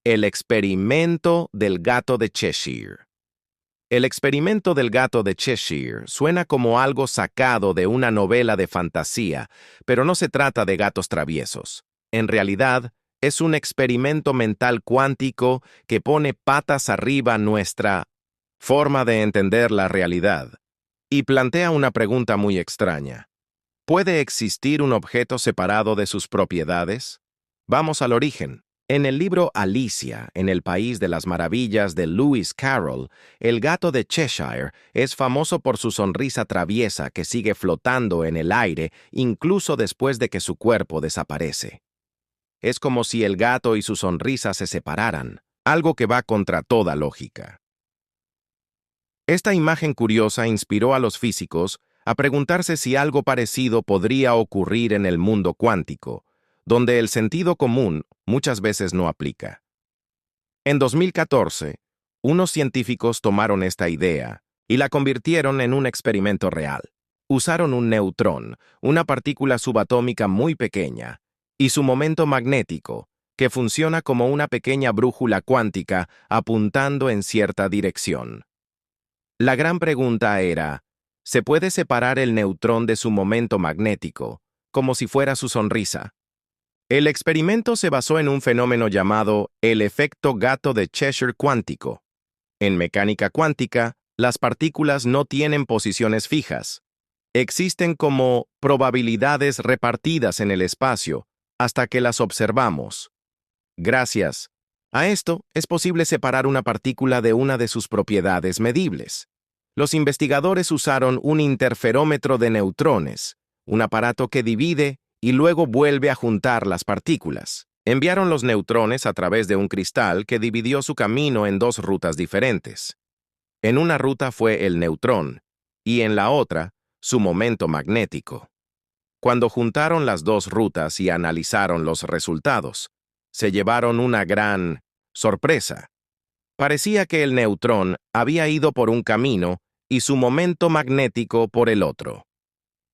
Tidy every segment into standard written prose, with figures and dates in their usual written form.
El experimento del gato de Cheshire. El experimento del gato de Cheshire suena como algo sacado de una novela de fantasía, pero no se trata de gatos traviesos. En realidad, es un experimento mental cuántico que pone patas arriba nuestra forma de entender la realidad y plantea una pregunta muy extraña. ¿Puede existir un objeto separado de sus propiedades? Vamos al origen. En el libro Alicia, en el País de las Maravillas de Lewis Carroll, el gato de Cheshire es famoso por su sonrisa traviesa que sigue flotando en el aire incluso después de que su cuerpo desaparece. Es como si el gato y su sonrisa se separaran, algo que va contra toda lógica. Esta imagen curiosa inspiró a los físicos a preguntarse si algo parecido podría ocurrir en el mundo cuántico, donde el sentido común muchas veces no aplica. En 2014, unos científicos tomaron esta idea y la convirtieron en un experimento real. Usaron un neutrón, una partícula subatómica muy pequeña, y su momento magnético, que funciona como una pequeña brújula cuántica apuntando en cierta dirección. La gran pregunta era, ¿se puede separar el neutrón de su momento magnético, como si fuera su sonrisa? El experimento se basó en un fenómeno llamado el efecto gato de Cheshire cuántico. En mecánica cuántica, las partículas no tienen posiciones fijas. Existen como probabilidades repartidas en el espacio hasta que las observamos. Gracias a esto, es posible separar una partícula de una de sus propiedades medibles. Los investigadores usaron un interferómetro de neutrones, un aparato que divide y luego vuelve a juntar las partículas. Enviaron los neutrones a través de un cristal que dividió su camino en dos rutas diferentes. En una ruta fue el neutrón y en la otra, su momento magnético. Cuando juntaron las dos rutas y analizaron los resultados, se llevaron una gran sorpresa. Parecía que el neutrón había ido por un camino y su momento magnético por el otro.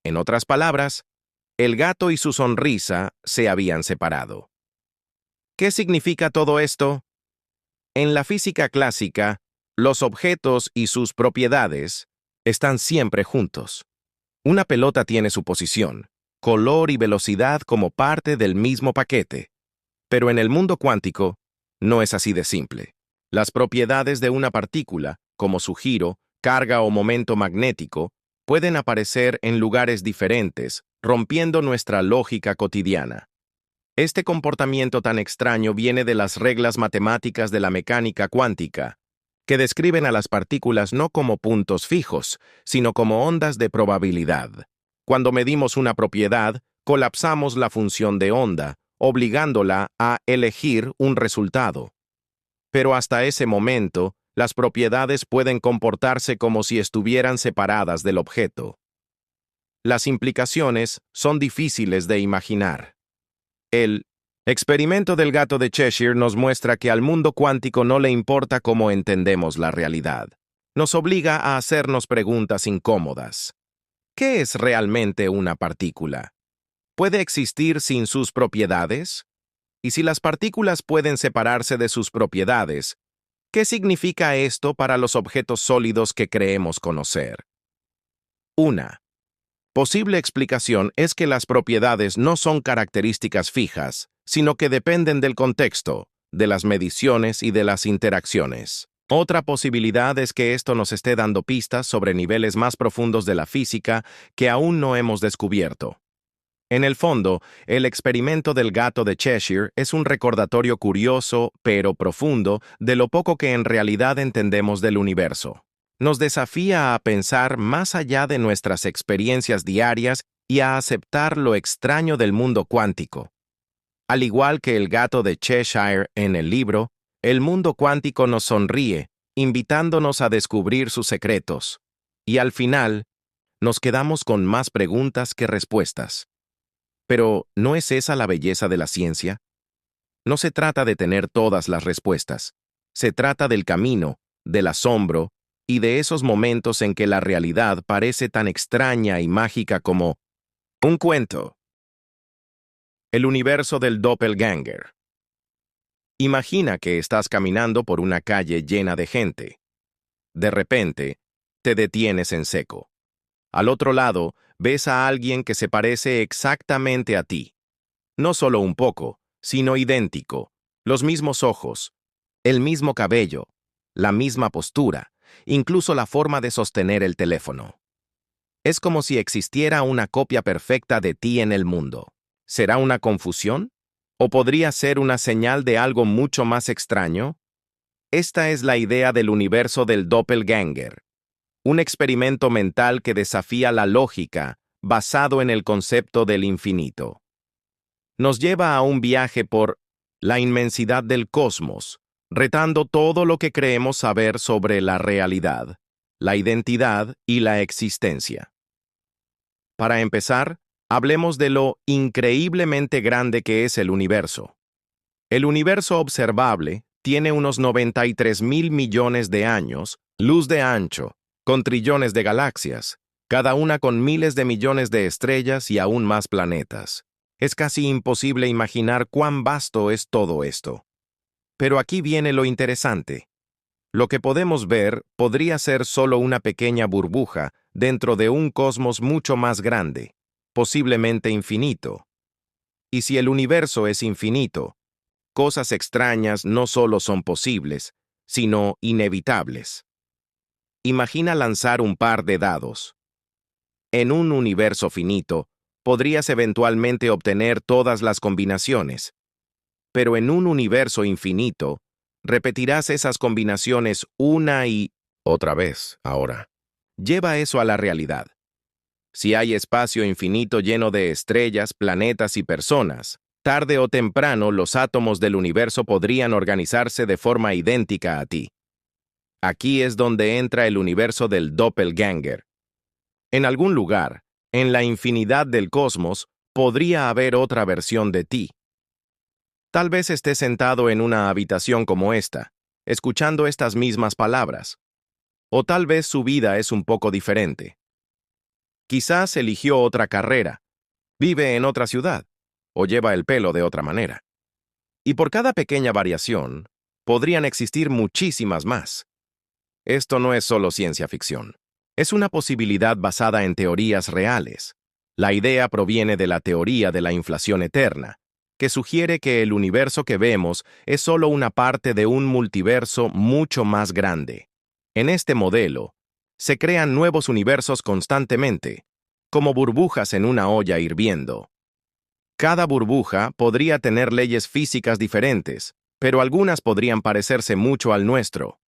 En otras palabras, el gato y su sonrisa se habían separado. ¿Qué significa todo esto? En la física clásica, los objetos y sus propiedades están siempre juntos. Una pelota tiene su posición, color y velocidad como parte del mismo paquete. Pero en el mundo cuántico, no es así de simple. Las propiedades de una partícula, como su giro, carga o momento magnético, pueden aparecer en lugares diferentes, rompiendo nuestra lógica cotidiana. Este comportamiento tan extraño viene de las reglas matemáticas de la mecánica cuántica, que describen a las partículas no como puntos fijos, sino como ondas de probabilidad. Cuando medimos una propiedad, colapsamos la función de onda, obligándola a elegir un resultado. Pero hasta ese momento, las propiedades pueden comportarse como si estuvieran separadas del objeto. Las implicaciones son difíciles de imaginar. El experimento del gato de Cheshire nos muestra que al mundo cuántico no le importa cómo entendemos la realidad. Nos obliga a hacernos preguntas incómodas. ¿Qué es realmente una partícula? ¿Puede existir sin sus propiedades? Y si las partículas pueden separarse de sus propiedades, ¿qué significa esto para los objetos sólidos que creemos conocer? Una posible explicación es que las propiedades no son características fijas, sino que dependen del contexto, de las mediciones y de las interacciones. Otra posibilidad es que esto nos esté dando pistas sobre niveles más profundos de la física que aún no hemos descubierto. En el fondo, el experimento del gato de Cheshire es un recordatorio curioso, pero profundo, de lo poco que en realidad entendemos del universo. Nos desafía a pensar más allá de nuestras experiencias diarias y a aceptar lo extraño del mundo cuántico. Al igual que el gato de Cheshire en el libro, el mundo cuántico nos sonríe, invitándonos a descubrir sus secretos. Y al final, nos quedamos con más preguntas que respuestas. Pero, ¿no es esa la belleza de la ciencia? No se trata de tener todas las respuestas. Se trata del camino, del asombro y de esos momentos en que la realidad parece tan extraña y mágica como un cuento. El universo del doppelganger. Imagina que estás caminando por una calle llena de gente. De repente, te detienes en seco. Al otro lado, ves a alguien que se parece exactamente a ti. No solo un poco, sino idéntico. Los mismos ojos, el mismo cabello, la misma postura, incluso la forma de sostener el teléfono. Es como si existiera una copia perfecta de ti en el mundo. ¿Será una confusión? ¿O podría ser una señal de algo mucho más extraño? Esta es la idea del universo del doppelganger, un experimento mental que desafía la lógica basado en el concepto del infinito. Nos lleva a un viaje por la inmensidad del cosmos, retando todo lo que creemos saber sobre la realidad, la identidad y la existencia. Para empezar, hablemos de lo increíblemente grande que es el universo. El universo observable tiene unos 93.000 millones de años, luz de ancho, con trillones de galaxias, cada una con miles de millones de estrellas y aún más planetas. Es casi imposible imaginar cuán vasto es todo esto. Pero aquí viene lo interesante. Lo que podemos ver podría ser solo una pequeña burbuja dentro de un cosmos mucho más grande, posiblemente infinito. Y si el universo es infinito, cosas extrañas no solo son posibles, sino inevitables. Imagina lanzar un par de dados. En un universo finito, podrías eventualmente obtener todas las combinaciones, pero en un universo infinito, repetirás esas combinaciones una y otra vez ahora. Lleva eso a la realidad. Si hay espacio infinito lleno de estrellas, planetas y personas, tarde o temprano los átomos del universo podrían organizarse de forma idéntica a ti. Aquí es donde entra el universo del doppelganger. En algún lugar, en la infinidad del cosmos, podría haber otra versión de ti. Tal vez estés sentado en una habitación como esta, escuchando estas mismas palabras. O tal vez su vida es un poco diferente. Quizás eligió otra carrera, vive en otra ciudad, o lleva el pelo de otra manera. Y por cada pequeña variación, podrían existir muchísimas más. Esto no es solo ciencia ficción. Es una posibilidad basada en teorías reales. La idea proviene de la teoría de la inflación eterna, que sugiere que el universo que vemos es solo una parte de un multiverso mucho más grande. En este modelo, se crean nuevos universos constantemente, como burbujas en una olla hirviendo. Cada burbuja podría tener leyes físicas diferentes, pero algunas podrían parecerse mucho al nuestro.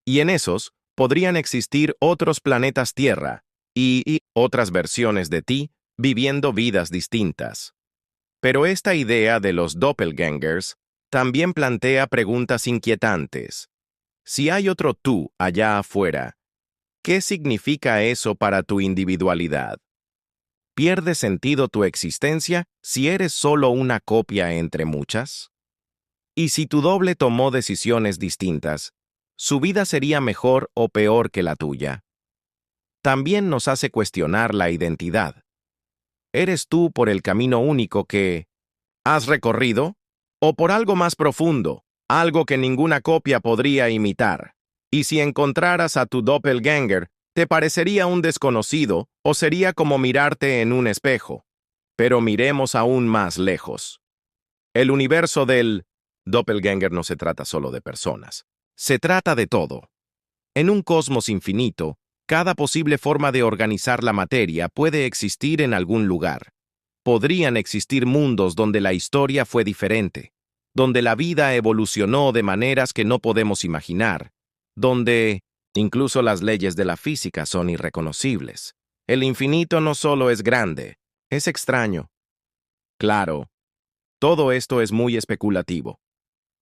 Y en esos, podrían existir otros planetas Tierra y otras versiones de ti viviendo vidas distintas. Pero esta idea de los doppelgangers también plantea preguntas inquietantes. Si hay otro tú allá afuera, ¿qué significa eso para tu individualidad? ¿Pierde sentido tu existencia si eres solo una copia entre muchas? Y si tu doble tomó decisiones distintas, ¿su vida sería mejor o peor que la tuya? También nos hace cuestionar la identidad. ¿Eres tú por el camino único que has recorrido? ¿O por algo más profundo, algo que ninguna copia podría imitar? Y si encontraras a tu doppelganger, ¿te parecería un desconocido o sería como mirarte en un espejo? Pero miremos aún más lejos. El universo del doppelganger no se trata solo de personas. Se trata de todo. En un cosmos infinito, cada posible forma de organizar la materia puede existir en algún lugar. Podrían existir mundos donde la historia fue diferente, donde la vida evolucionó de maneras que no podemos imaginar, donde incluso las leyes de la física son irreconocibles. El infinito no solo es grande, es extraño. Claro, todo esto es muy especulativo.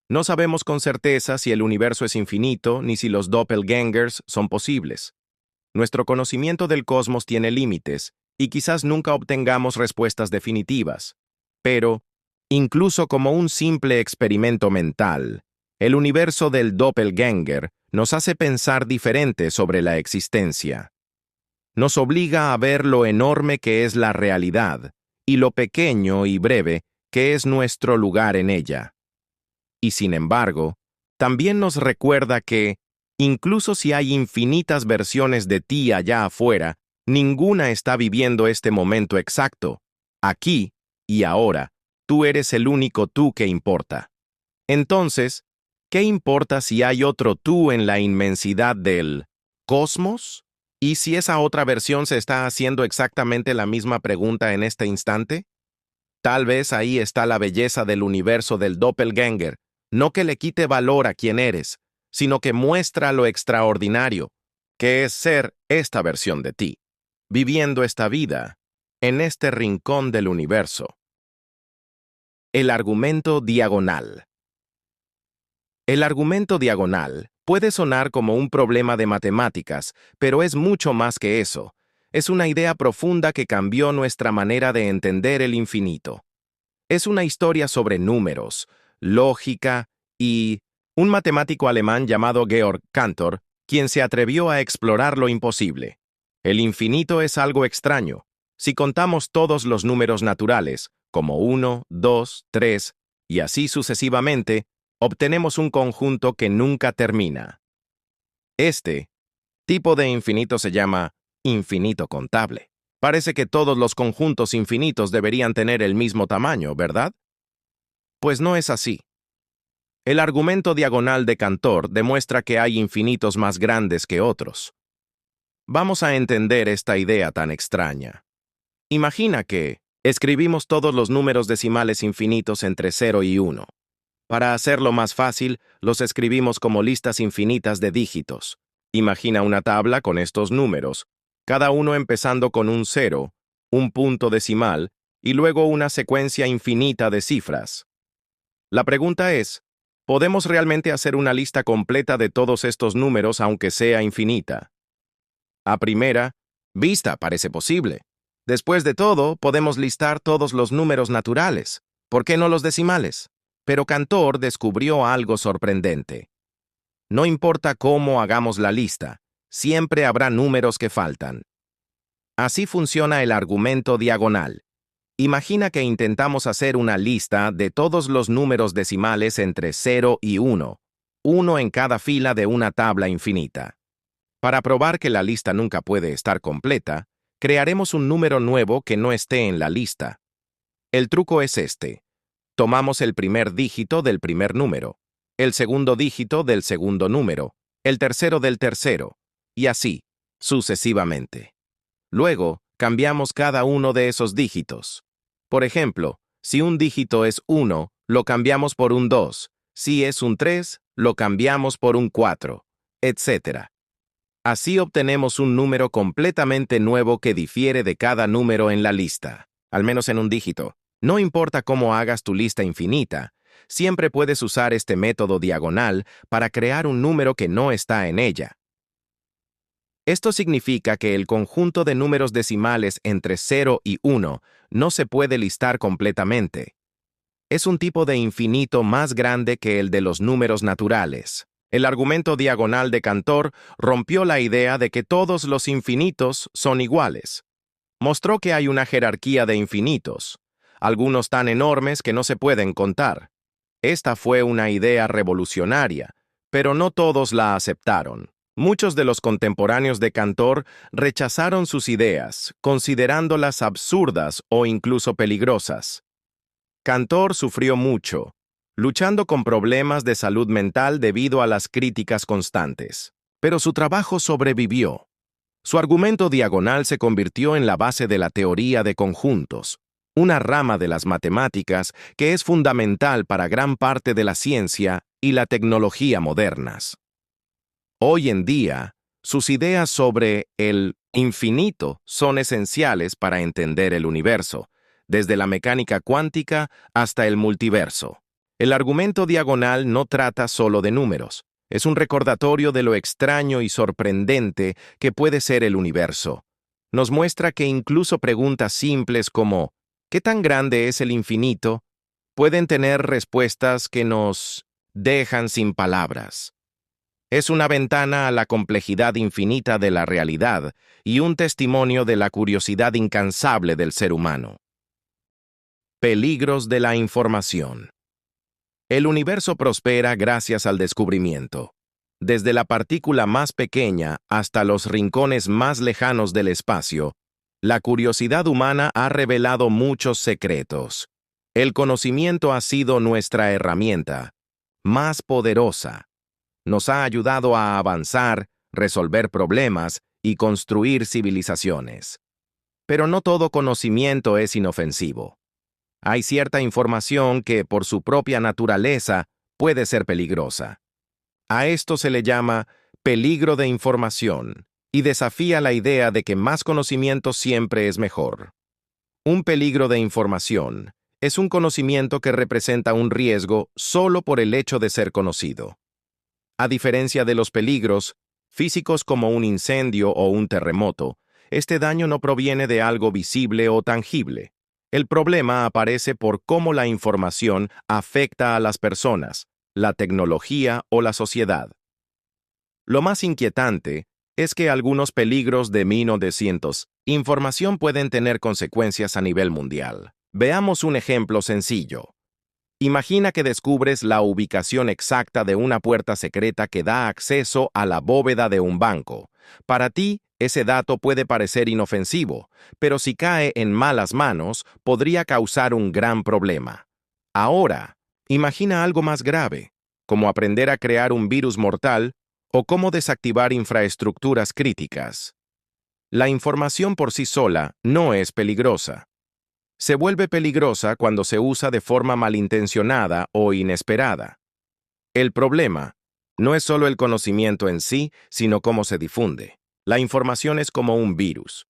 No sabemos con certeza si el universo es infinito ni si los doppelgangers son posibles. Nuestro conocimiento del cosmos tiene límites y quizás nunca obtengamos respuestas definitivas. Pero, incluso como un simple experimento mental, el universo del doppelganger nos hace pensar diferente sobre la existencia. Nos obliga a ver lo enorme que es la realidad y lo pequeño y breve que es nuestro lugar en ella. Y sin embargo, también nos recuerda que, incluso si hay infinitas versiones de ti allá afuera, ninguna está viviendo este momento exacto. Aquí y ahora, tú eres el único tú que importa. Entonces, ¿qué importa si hay otro tú en la inmensidad del cosmos? ¿Y si esa otra versión se está haciendo exactamente la misma pregunta en este instante? Tal vez ahí está la belleza del universo del doppelganger, no que le quite valor a quien eres, sino que muestra lo extraordinario, que es ser esta versión de ti, viviendo esta vida, en este rincón del universo. El argumento diagonal. El argumento diagonal puede sonar como un problema de matemáticas, pero es mucho más que eso. Es una idea profunda que cambió nuestra manera de entender el infinito. Es una historia sobre números, lógica y un matemático alemán llamado Georg Cantor, quien se atrevió a explorar lo imposible. El infinito es algo extraño. Si contamos todos los números naturales, como 1, 2, 3, y así sucesivamente, obtenemos un conjunto que nunca termina. Este tipo de infinito se llama infinito contable. Parece que todos los conjuntos infinitos deberían tener el mismo tamaño, ¿verdad? Pues no es así. El argumento diagonal de Cantor demuestra que hay infinitos más grandes que otros. Vamos a entender esta idea tan extraña. Imagina que escribimos todos los números decimales infinitos entre 0 y 1. Para hacerlo más fácil, los escribimos como listas infinitas de dígitos. Imagina una tabla con estos números, cada uno empezando con un 0, un punto decimal, y luego una secuencia infinita de cifras. La pregunta es, ¿podemos realmente hacer una lista completa de todos estos números aunque sea infinita? A primera vista parece posible. Después de todo, podemos listar todos los números naturales. ¿Por qué no los decimales? Pero Cantor descubrió algo sorprendente. No importa cómo hagamos la lista, siempre habrá números que faltan. Así funciona el argumento diagonal. Imagina que intentamos hacer una lista de todos los números decimales entre 0 y 1, uno en cada fila de una tabla infinita. Para probar que la lista nunca puede estar completa, crearemos un número nuevo que no esté en la lista. El truco es este. Tomamos el primer dígito del primer número, el segundo dígito del segundo número, el tercero del tercero, y así, sucesivamente. Luego, cambiamos cada uno de esos dígitos. Por ejemplo, si un dígito es 1, lo cambiamos por un 2. Si es un 3, lo cambiamos por un 4, etc. Así obtenemos un número completamente nuevo que difiere de cada número en la lista, al menos en un dígito. No importa cómo hagas tu lista infinita, siempre puedes usar este método diagonal para crear un número que no está en ella. Esto significa que el conjunto de números decimales entre 0 y 1 no se puede listar completamente. Es un tipo de infinito más grande que el de los números naturales. El argumento diagonal de Cantor rompió la idea de que todos los infinitos son iguales. Mostró que hay una jerarquía de infinitos, algunos tan enormes que no se pueden contar. Esta fue una idea revolucionaria, pero no todos la aceptaron. Muchos de los contemporáneos de Cantor rechazaron sus ideas, considerándolas absurdas o incluso peligrosas. Cantor sufrió mucho, luchando con problemas de salud mental debido a las críticas constantes. Pero su trabajo sobrevivió. Su argumento diagonal se convirtió en la base de la teoría de conjuntos, una rama de las matemáticas que es fundamental para gran parte de la ciencia y la tecnología modernas. Hoy en día, sus ideas sobre el infinito son esenciales para entender el universo, desde la mecánica cuántica hasta el multiverso. El argumento diagonal no trata solo de números, es un recordatorio de lo extraño y sorprendente que puede ser el universo. Nos muestra que incluso preguntas simples como ¿qué tan grande es el infinito? Pueden tener respuestas que nos dejan sin palabras. Es una ventana a la complejidad infinita de la realidad y un testimonio de la curiosidad incansable del ser humano. Peligros de la información. El universo prospera gracias al descubrimiento. Desde la partícula más pequeña hasta los rincones más lejanos del espacio, la curiosidad humana ha revelado muchos secretos. El conocimiento ha sido nuestra herramienta más poderosa. Nos ha ayudado a avanzar, resolver problemas y construir civilizaciones. Pero no todo conocimiento es inofensivo. Hay cierta información que, por su propia naturaleza, puede ser peligrosa. A esto se le llama peligro de información y desafía la idea de que más conocimiento siempre es mejor. Un peligro de información es un conocimiento que representa un riesgo solo por el hecho de ser conocido. A diferencia de los peligros físicos como un incendio o un terremoto, este daño no proviene de algo visible o tangible. El problema aparece por cómo la información afecta a las personas, la tecnología o la sociedad. Lo más inquietante es que algunos peligros de 1900 información pueden tener consecuencias a nivel mundial. Veamos un ejemplo sencillo. Imagina que descubres la ubicación exacta de una puerta secreta que da acceso a la bóveda de un banco. Para ti, ese dato puede parecer inofensivo, pero si cae en malas manos, podría causar un gran problema. Ahora, imagina algo más grave, como aprender a crear un virus mortal o cómo desactivar infraestructuras críticas. La información por sí sola no es peligrosa. Se vuelve peligrosa cuando se usa de forma malintencionada o inesperada. El problema no es solo el conocimiento en sí, sino cómo se difunde. La información es como un virus.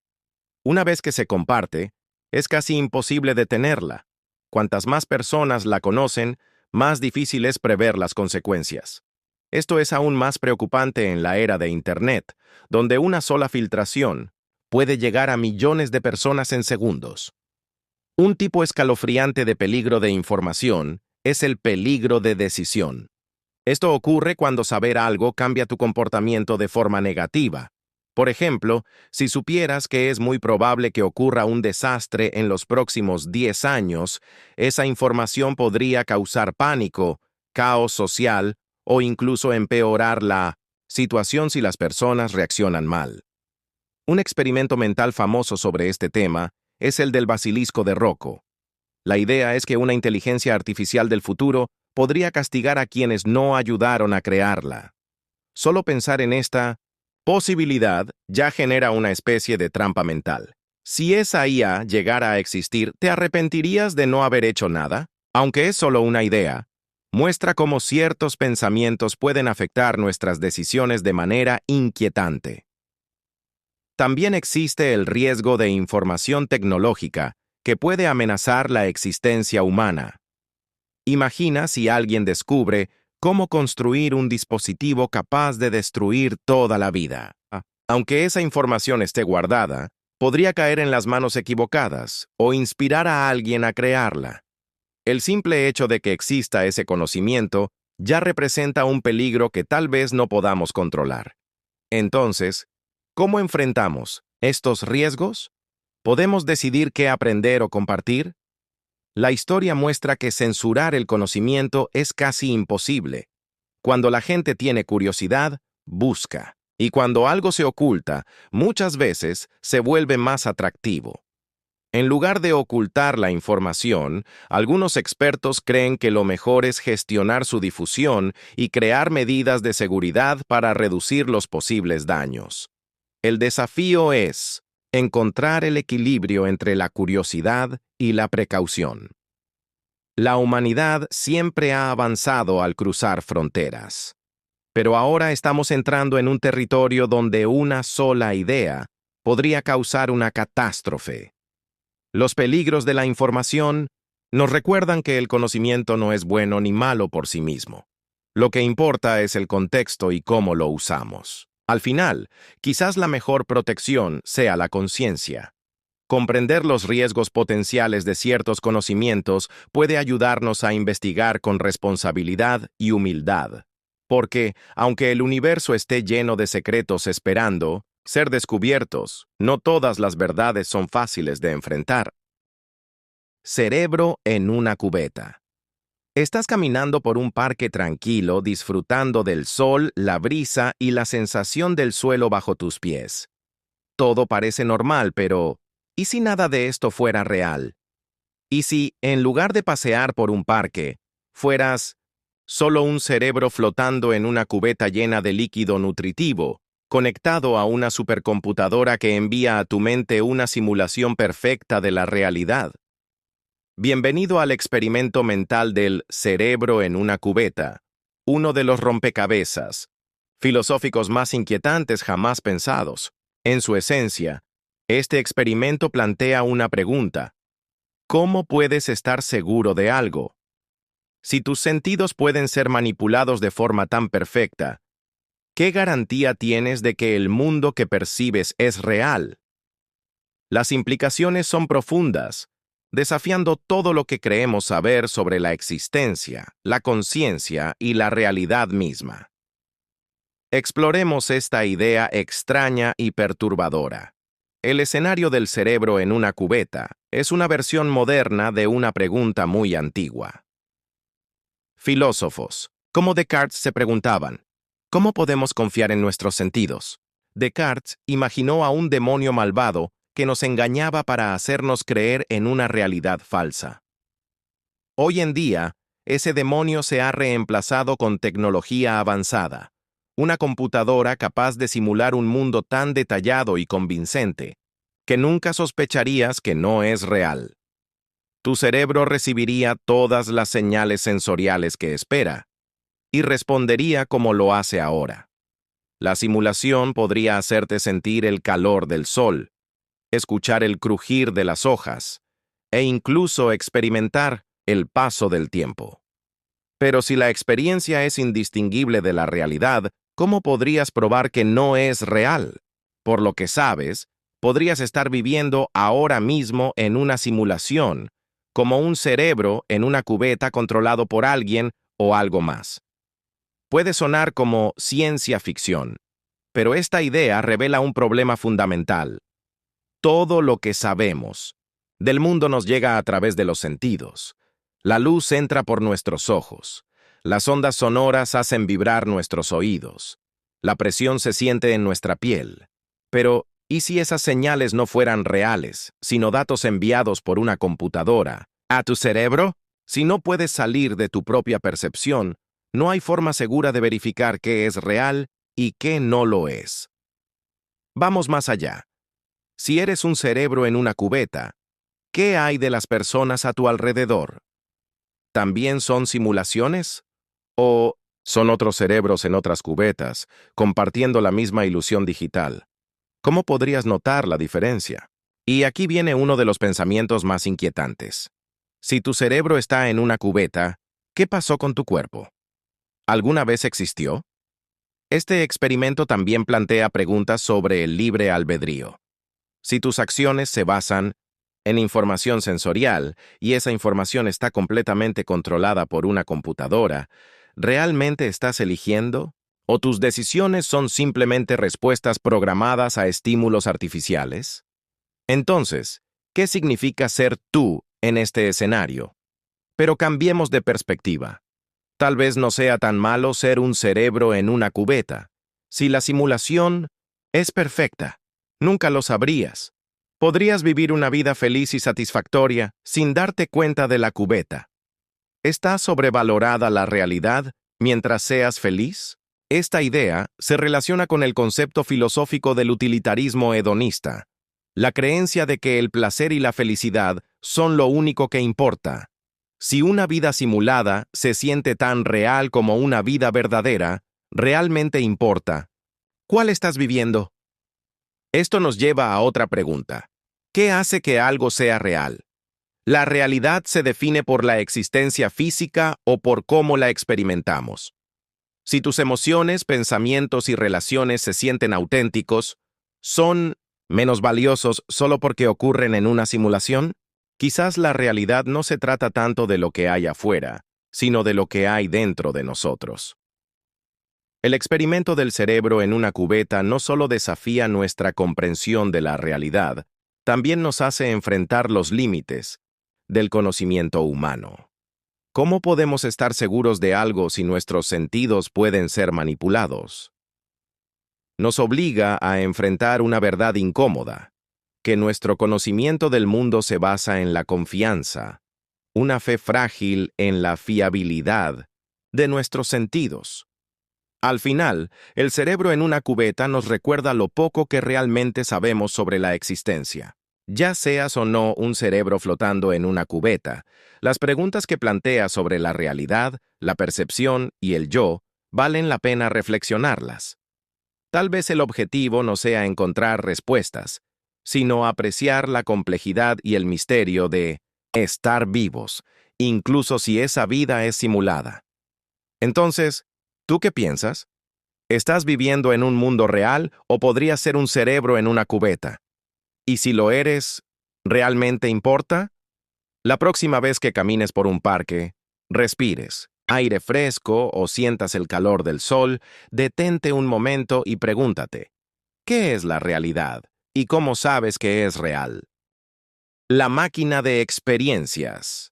Una vez que se comparte, es casi imposible detenerla. Cuantas más personas la conocen, más difícil es prever las consecuencias. Esto es aún más preocupante en la era de Internet, donde una sola filtración puede llegar a millones de personas en segundos. Un tipo escalofriante de peligro de información es el peligro de decisión. Esto ocurre cuando saber algo cambia tu comportamiento de forma negativa. Por ejemplo, si supieras que es muy probable que ocurra un desastre en los próximos 10 años, esa información podría causar pánico, caos social o incluso empeorar la situación si las personas reaccionan mal. Un experimento mental famoso sobre este tema es el del basilisco de Rocco. La idea es que una inteligencia artificial del futuro podría castigar a quienes no ayudaron a crearla. Solo pensar en esta posibilidad ya genera una especie de trampa mental. Si esa IA llegara a existir, ¿te arrepentirías de no haber hecho nada? Aunque es solo una idea, muestra cómo ciertos pensamientos pueden afectar nuestras decisiones de manera inquietante. También existe el riesgo de información tecnológica que puede amenazar la existencia humana. Imagina si alguien descubre cómo construir un dispositivo capaz de destruir toda la vida. Aunque esa información esté guardada, podría caer en las manos equivocadas o inspirar a alguien a crearla. El simple hecho de que exista ese conocimiento ya representa un peligro que tal vez no podamos controlar. Entonces, ¿cómo enfrentamos estos riesgos? ¿Podemos decidir qué aprender o compartir? La historia muestra que censurar el conocimiento es casi imposible. Cuando la gente tiene curiosidad, busca. Y cuando algo se oculta, muchas veces se vuelve más atractivo. En lugar de ocultar la información, algunos expertos creen que lo mejor es gestionar su difusión y crear medidas de seguridad para reducir los posibles daños. El desafío es encontrar el equilibrio entre la curiosidad y la precaución. La humanidad siempre ha avanzado al cruzar fronteras. Pero ahora estamos entrando en un territorio donde una sola idea podría causar una catástrofe. Los peligros de la información nos recuerdan que el conocimiento no es bueno ni malo por sí mismo. Lo que importa es el contexto y cómo lo usamos. Al final, quizás la mejor protección sea la conciencia. Comprender los riesgos potenciales de ciertos conocimientos puede ayudarnos a investigar con responsabilidad y humildad. Porque, aunque el universo esté lleno de secretos esperando ser descubiertos, no todas las verdades son fáciles de enfrentar. Cerebro en una cubeta. Estás caminando por un parque tranquilo, disfrutando del sol, la brisa y la sensación del suelo bajo tus pies. Todo parece normal, pero ¿y si nada de esto fuera real? ¿Y si, en lugar de pasear por un parque, fueras solo un cerebro flotando en una cubeta llena de líquido nutritivo, conectado a una supercomputadora que envía a tu mente una simulación perfecta de la realidad? Bienvenido al experimento mental del cerebro en una cubeta, uno de los rompecabezas filosóficos más inquietantes jamás pensados. En su esencia, este experimento plantea una pregunta: ¿cómo puedes estar seguro de algo? Si tus sentidos pueden ser manipulados de forma tan perfecta, ¿qué garantía tienes de que el mundo que percibes es real? Las implicaciones son profundas, desafiando todo lo que creemos saber sobre la existencia, la conciencia y la realidad misma. Exploremos esta idea extraña y perturbadora. El escenario del cerebro en una cubeta es una versión moderna de una pregunta muy antigua. Filósofos, como Descartes, se preguntaban: ¿cómo podemos confiar en nuestros sentidos? Descartes imaginó a un demonio malvado que nos engañaba para hacernos creer en una realidad falsa. Hoy en día, ese demonio se ha reemplazado con tecnología avanzada, una computadora capaz de simular un mundo tan detallado y convincente que nunca sospecharías que no es real. Tu cerebro recibiría todas las señales sensoriales que espera y respondería como lo hace ahora. La simulación podría hacerte sentir el calor del sol, escuchar el crujir de las hojas e incluso experimentar el paso del tiempo. Pero si la experiencia es indistinguible de la realidad, ¿cómo podrías probar que no es real? Por lo que sabes, podrías estar viviendo ahora mismo en una simulación, como un cerebro en una cubeta controlado por alguien o algo más. Puede sonar como ciencia ficción, pero esta idea revela un problema fundamental. Todo lo que sabemos del mundo nos llega a través de los sentidos. La luz entra por nuestros ojos. Las ondas sonoras hacen vibrar nuestros oídos. La presión se siente en nuestra piel. Pero, ¿y si esas señales no fueran reales, sino datos enviados por una computadora a tu cerebro? Si no puedes salir de tu propia percepción, no hay forma segura de verificar qué es real y qué no lo es. Vamos más allá. Si eres un cerebro en una cubeta, ¿qué hay de las personas a tu alrededor? ¿También son simulaciones? ¿O son otros cerebros en otras cubetas, compartiendo la misma ilusión digital? ¿Cómo podrías notar la diferencia? Y aquí viene uno de los pensamientos más inquietantes. Si tu cerebro está en una cubeta, ¿qué pasó con tu cuerpo? ¿Alguna vez existió? Este experimento también plantea preguntas sobre el libre albedrío. Si tus acciones se basan en información sensorial y esa información está completamente controlada por una computadora, ¿realmente estás eligiendo? ¿O tus decisiones son simplemente respuestas programadas a estímulos artificiales? Entonces, ¿qué significa ser tú en este escenario? Pero cambiemos de perspectiva. Tal vez no sea tan malo ser un cerebro en una cubeta. Si la simulación es perfecta, nunca lo sabrías. Podrías vivir una vida feliz y satisfactoria sin darte cuenta de la cubeta. ¿Está sobrevalorada la realidad mientras seas feliz? Esta idea se relaciona con el concepto filosófico del utilitarismo hedonista, la creencia de que el placer y la felicidad son lo único que importa. Si una vida simulada se siente tan real como una vida verdadera, ¿realmente importa? ¿Cuál estás viviendo? Esto nos lleva a otra pregunta. ¿Qué hace que algo sea real? ¿La realidad se define por la existencia física o por cómo la experimentamos? Si tus emociones, pensamientos y relaciones se sienten auténticos, ¿son menos valiosos solo porque ocurren en una simulación? Quizás la realidad no se trata tanto de lo que hay afuera, sino de lo que hay dentro de nosotros. El experimento del cerebro en una cubeta no solo desafía nuestra comprensión de la realidad, también nos hace enfrentar los límites del conocimiento humano. ¿Cómo podemos estar seguros de algo si nuestros sentidos pueden ser manipulados? Nos obliga a enfrentar una verdad incómoda, que nuestro conocimiento del mundo se basa en la confianza, una fe frágil en la fiabilidad de nuestros sentidos. Al final, el cerebro en una cubeta nos recuerda lo poco que realmente sabemos sobre la existencia. Ya seas o no un cerebro flotando en una cubeta, las preguntas que planteas sobre la realidad, la percepción y el yo valen la pena reflexionarlas. Tal vez el objetivo no sea encontrar respuestas, sino apreciar la complejidad y el misterio de estar vivos, incluso si esa vida es simulada. Entonces, ¿tú qué piensas? ¿Estás viviendo en un mundo real o podrías ser un cerebro en una cubeta? Y si lo eres, ¿realmente importa? La próxima vez que camines por un parque, respires aire fresco o sientas el calor del sol, detente un momento y pregúntate, ¿qué es la realidad? ¿Y cómo sabes que es real? La máquina de experiencias.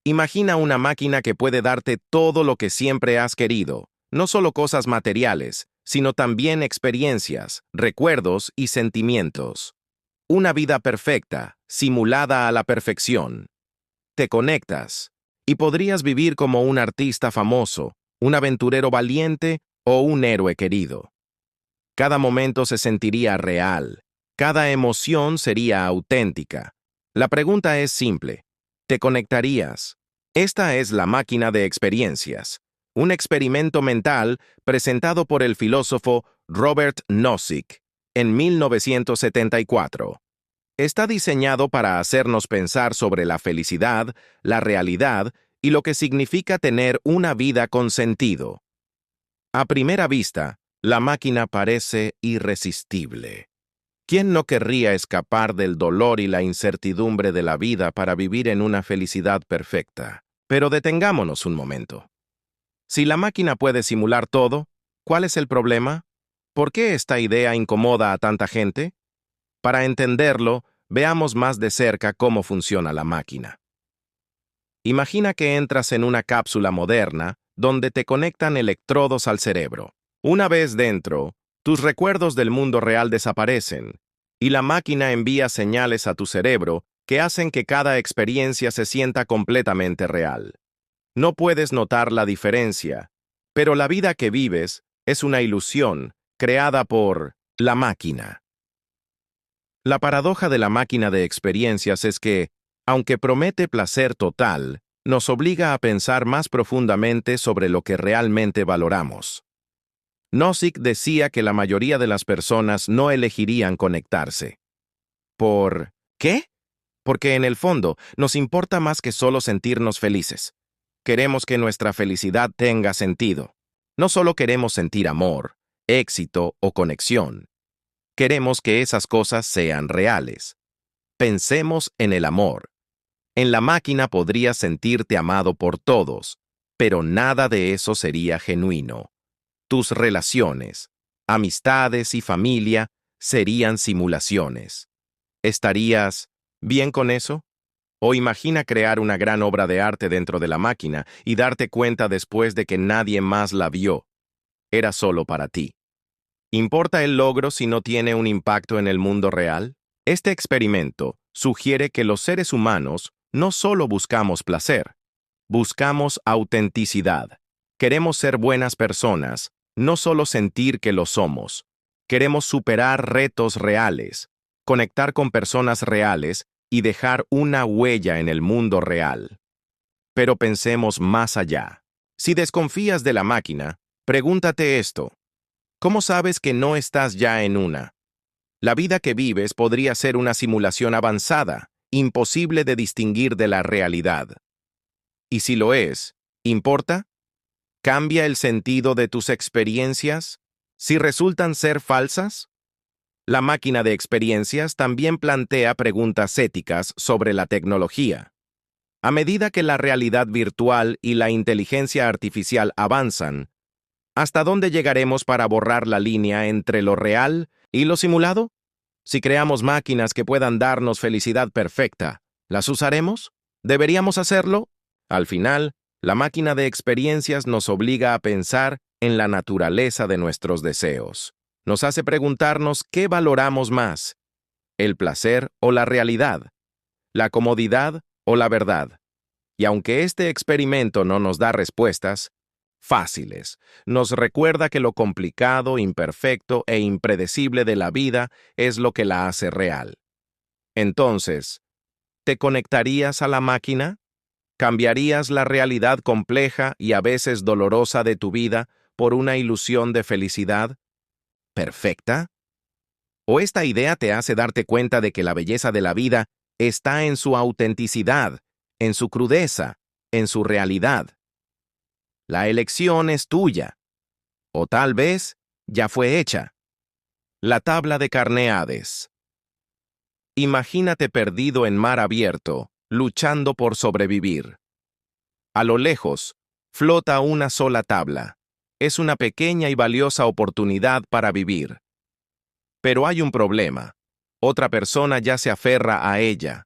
Imagina una máquina que puede darte todo lo que siempre has querido, no solo cosas materiales, sino también experiencias, recuerdos y sentimientos. Una vida perfecta, simulada a la perfección. Te conectas, y podrías vivir como un artista famoso, un aventurero valiente o un héroe querido. Cada momento se sentiría real, cada emoción sería auténtica. La pregunta es simple, ¿te conectarías? Esta es la máquina de experiencias, un experimento mental presentado por el filósofo Robert Nozick en 1974. Está diseñado para hacernos pensar sobre la felicidad, la realidad y lo que significa tener una vida con sentido. A primera vista, la máquina parece irresistible. ¿Quién no querría escapar del dolor y la incertidumbre de la vida para vivir en una felicidad perfecta? Pero detengámonos un momento. Si la máquina puede simular todo, ¿cuál es el problema? ¿Por qué esta idea incomoda a tanta gente? Para entenderlo, veamos más de cerca cómo funciona la máquina. Imagina que entras en una cápsula moderna donde te conectan electrodos al cerebro. Una vez dentro, tus recuerdos del mundo real desaparecen y la máquina envía señales a tu cerebro que hacen que cada experiencia se sienta completamente real. No puedes notar la diferencia, pero la vida que vives es una ilusión creada por la máquina. La paradoja de la máquina de experiencias es que, aunque promete placer total, nos obliga a pensar más profundamente sobre lo que realmente valoramos. Nozick decía que la mayoría de las personas no elegirían conectarse. ¿Por qué? Porque en el fondo nos importa más que solo sentirnos felices. Queremos que nuestra felicidad tenga sentido. No solo queremos sentir amor, éxito o conexión. Queremos que esas cosas sean reales. Pensemos en el amor. En la máquina podrías sentirte amado por todos, pero nada de eso sería genuino. Tus relaciones, amistades y familia serían simulaciones. ¿Estarías bien con eso? O imagina crear una gran obra de arte dentro de la máquina y darte cuenta después de que nadie más la vio. Era solo para ti. ¿Importa el logro si no tiene un impacto en el mundo real? Este experimento sugiere que los seres humanos no solo buscamos placer, buscamos autenticidad. Queremos ser buenas personas, no solo sentir que lo somos. Queremos superar retos reales, conectar con personas reales y dejar una huella en el mundo real. Pero pensemos más allá. Si desconfías de la máquina, pregúntate esto. ¿Cómo sabes que no estás ya en una? La vida que vives podría ser una simulación avanzada, imposible de distinguir de la realidad. Y si lo es, ¿importa? ¿Cambia el sentido de tus experiencias? ¿Si resultan ser falsas? La máquina de experiencias también plantea preguntas éticas sobre la tecnología. A medida que la realidad virtual y la inteligencia artificial avanzan, ¿hasta dónde llegaremos para borrar la línea entre lo real y lo simulado? Si creamos máquinas que puedan darnos felicidad perfecta, ¿las usaremos? ¿Deberíamos hacerlo? Al final, La máquina de experiencias nos obliga a pensar en la naturaleza de nuestros deseos. Nos hace preguntarnos qué valoramos más, el placer o la realidad, la comodidad o la verdad. Y aunque este experimento no nos da respuestas fáciles, nos recuerda que lo complicado, imperfecto e impredecible de la vida es lo que la hace real. Entonces, ¿te conectarías a la máquina? ¿Cambiarías la realidad compleja y a veces dolorosa de tu vida por una ilusión de felicidad perfecta? ¿O esta idea te hace darte cuenta de que la belleza de la vida está en su autenticidad, en su crudeza, en su realidad? La elección es tuya, o tal vez ya fue hecha. La tabla de Carneades. Imagínate perdido en mar abierto, luchando por sobrevivir. A lo lejos, flota una sola tabla. Es una pequeña y valiosa oportunidad para vivir. Pero hay un problema. Otra persona ya se aferra a ella.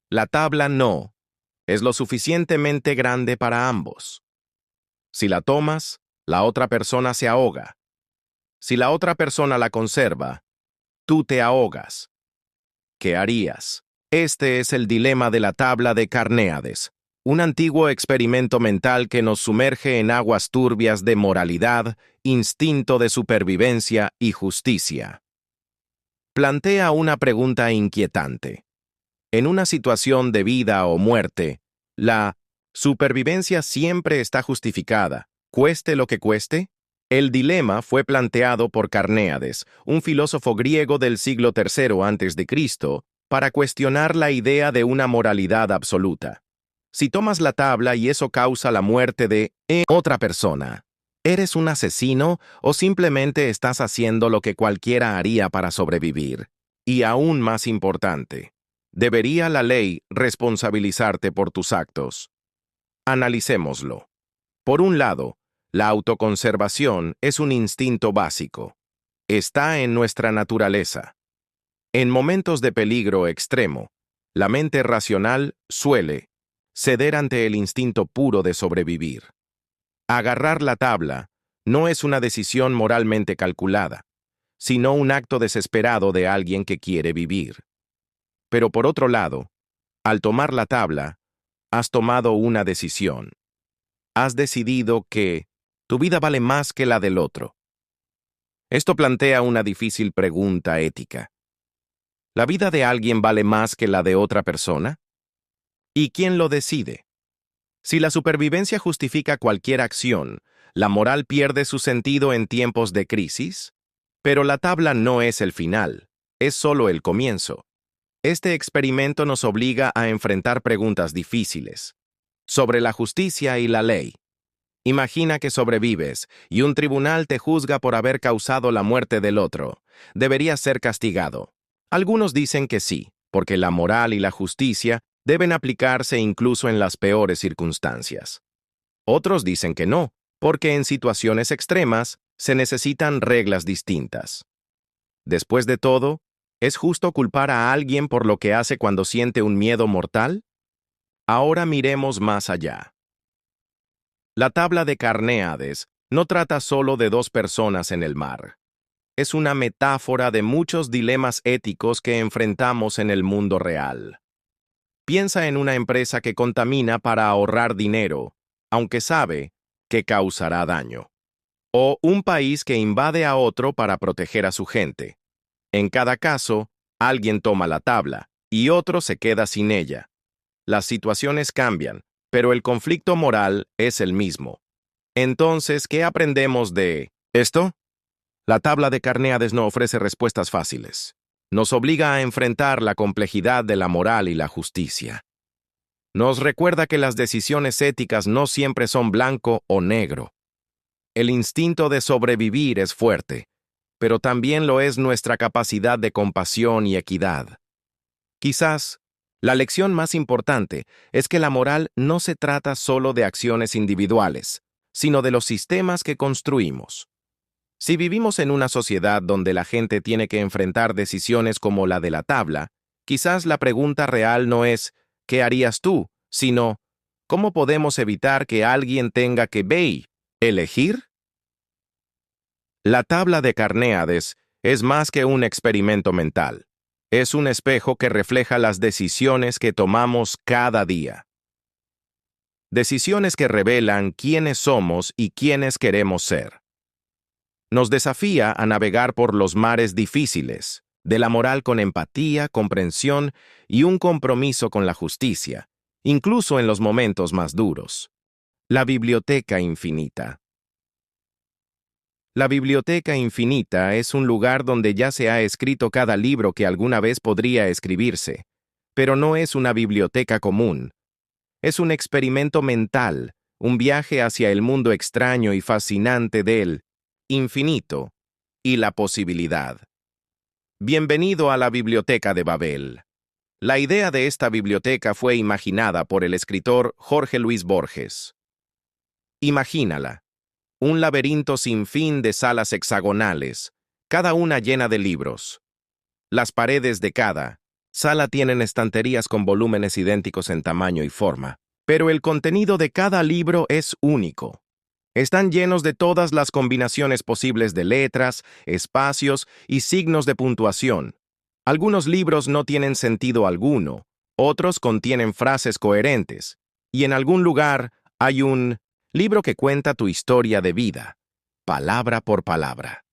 La tabla no. Es lo suficientemente grande para ambos. Si la tomas, la otra persona se ahoga. Si la otra persona la conserva, tú te ahogas. ¿Qué harías? Este es el dilema de la tabla de Carneades, un antiguo experimento mental que nos sumerge en aguas turbias de moralidad, instinto de supervivencia y justicia. Plantea una pregunta inquietante. En una situación de vida o muerte, la supervivencia siempre está justificada, cueste lo que cueste. El dilema fue planteado por Carneades, un filósofo griego del siglo III a.C., para cuestionar la idea de una moralidad absoluta. Si tomas la tabla y eso causa la muerte de otra persona, ¿eres un asesino o simplemente estás haciendo lo que cualquiera haría para sobrevivir? Y aún más importante, ¿debería la ley responsabilizarte por tus actos? Analicémoslo. Por un lado, la autoconservación es un instinto básico. Está en nuestra naturaleza. En momentos de peligro extremo, la mente racional suele ceder ante el instinto puro de sobrevivir. Agarrar la tabla no es una decisión moralmente calculada, sino un acto desesperado de alguien que quiere vivir. Pero por otro lado, al tomar la tabla, has tomado una decisión. Has decidido que tu vida vale más que la del otro. Esto plantea una difícil pregunta ética. ¿La vida de alguien vale más que la de otra persona? ¿Y quién lo decide? Si la supervivencia justifica cualquier acción, ¿la moral pierde su sentido en tiempos de crisis? Pero la tabla no es el final, es solo el comienzo. Este experimento nos obliga a enfrentar preguntas difíciles sobre la justicia y la ley. Imagina que sobrevives y un tribunal te juzga por haber causado la muerte del otro. ¿Deberías ser castigado? Algunos dicen que sí, porque la moral y la justicia deben aplicarse incluso en las peores circunstancias. Otros dicen que no, porque en situaciones extremas se necesitan reglas distintas. Después de todo, ¿es justo culpar a alguien por lo que hace cuando siente un miedo mortal? Ahora miremos más allá. La tabla de Carneades no trata solo de dos personas en el mar. Es una metáfora de muchos dilemas éticos que enfrentamos en el mundo real. Piensa en una empresa que contamina para ahorrar dinero, aunque sabe que causará daño. O un país que invade a otro para proteger a su gente. En cada caso, alguien toma la tabla y otro se queda sin ella. Las situaciones cambian, pero el conflicto moral es el mismo. Entonces, ¿qué aprendemos de esto? La tabla de Carneades no ofrece respuestas fáciles. Nos obliga a enfrentar la complejidad de la moral y la justicia. Nos recuerda que las decisiones éticas no siempre son blanco o negro. El instinto de sobrevivir es fuerte, pero también lo es nuestra capacidad de compasión y equidad. Quizás, la lección más importante es que la moral no se trata solo de acciones individuales, sino de los sistemas que construimos. Si vivimos en una sociedad donde la gente tiene que enfrentar decisiones como la de la tabla, quizás la pregunta real no es ¿qué harías tú?, sino ¿Cómo podemos evitar que alguien tenga que elegir? La tabla de Carneades es más que un experimento mental. Es un espejo que refleja las decisiones que tomamos cada día. Decisiones que revelan quiénes somos y quiénes queremos ser. Nos desafía a navegar por los mares difíciles, de la moral con empatía, comprensión y un compromiso con la justicia, incluso en los momentos más duros. La biblioteca infinita. La biblioteca infinita es un lugar donde ya se ha escrito cada libro que alguna vez podría escribirse, pero no es una biblioteca común. Es un experimento mental, un viaje hacia el mundo extraño y fascinante del infinito y la posibilidad. Bienvenido a la Biblioteca de Babel. La idea de esta biblioteca fue imaginada por el escritor Jorge Luis Borges. Imagínala. Un laberinto sin fin de salas hexagonales, cada una llena de libros. Las paredes de cada sala tienen estanterías con volúmenes idénticos en tamaño y forma, pero el contenido de cada libro es único. Están llenos de todas las combinaciones posibles de letras, espacios y signos de puntuación. Algunos libros no tienen sentido alguno, otros contienen frases coherentes, y en algún lugar hay un libro que cuenta tu historia de vida, palabra por palabra.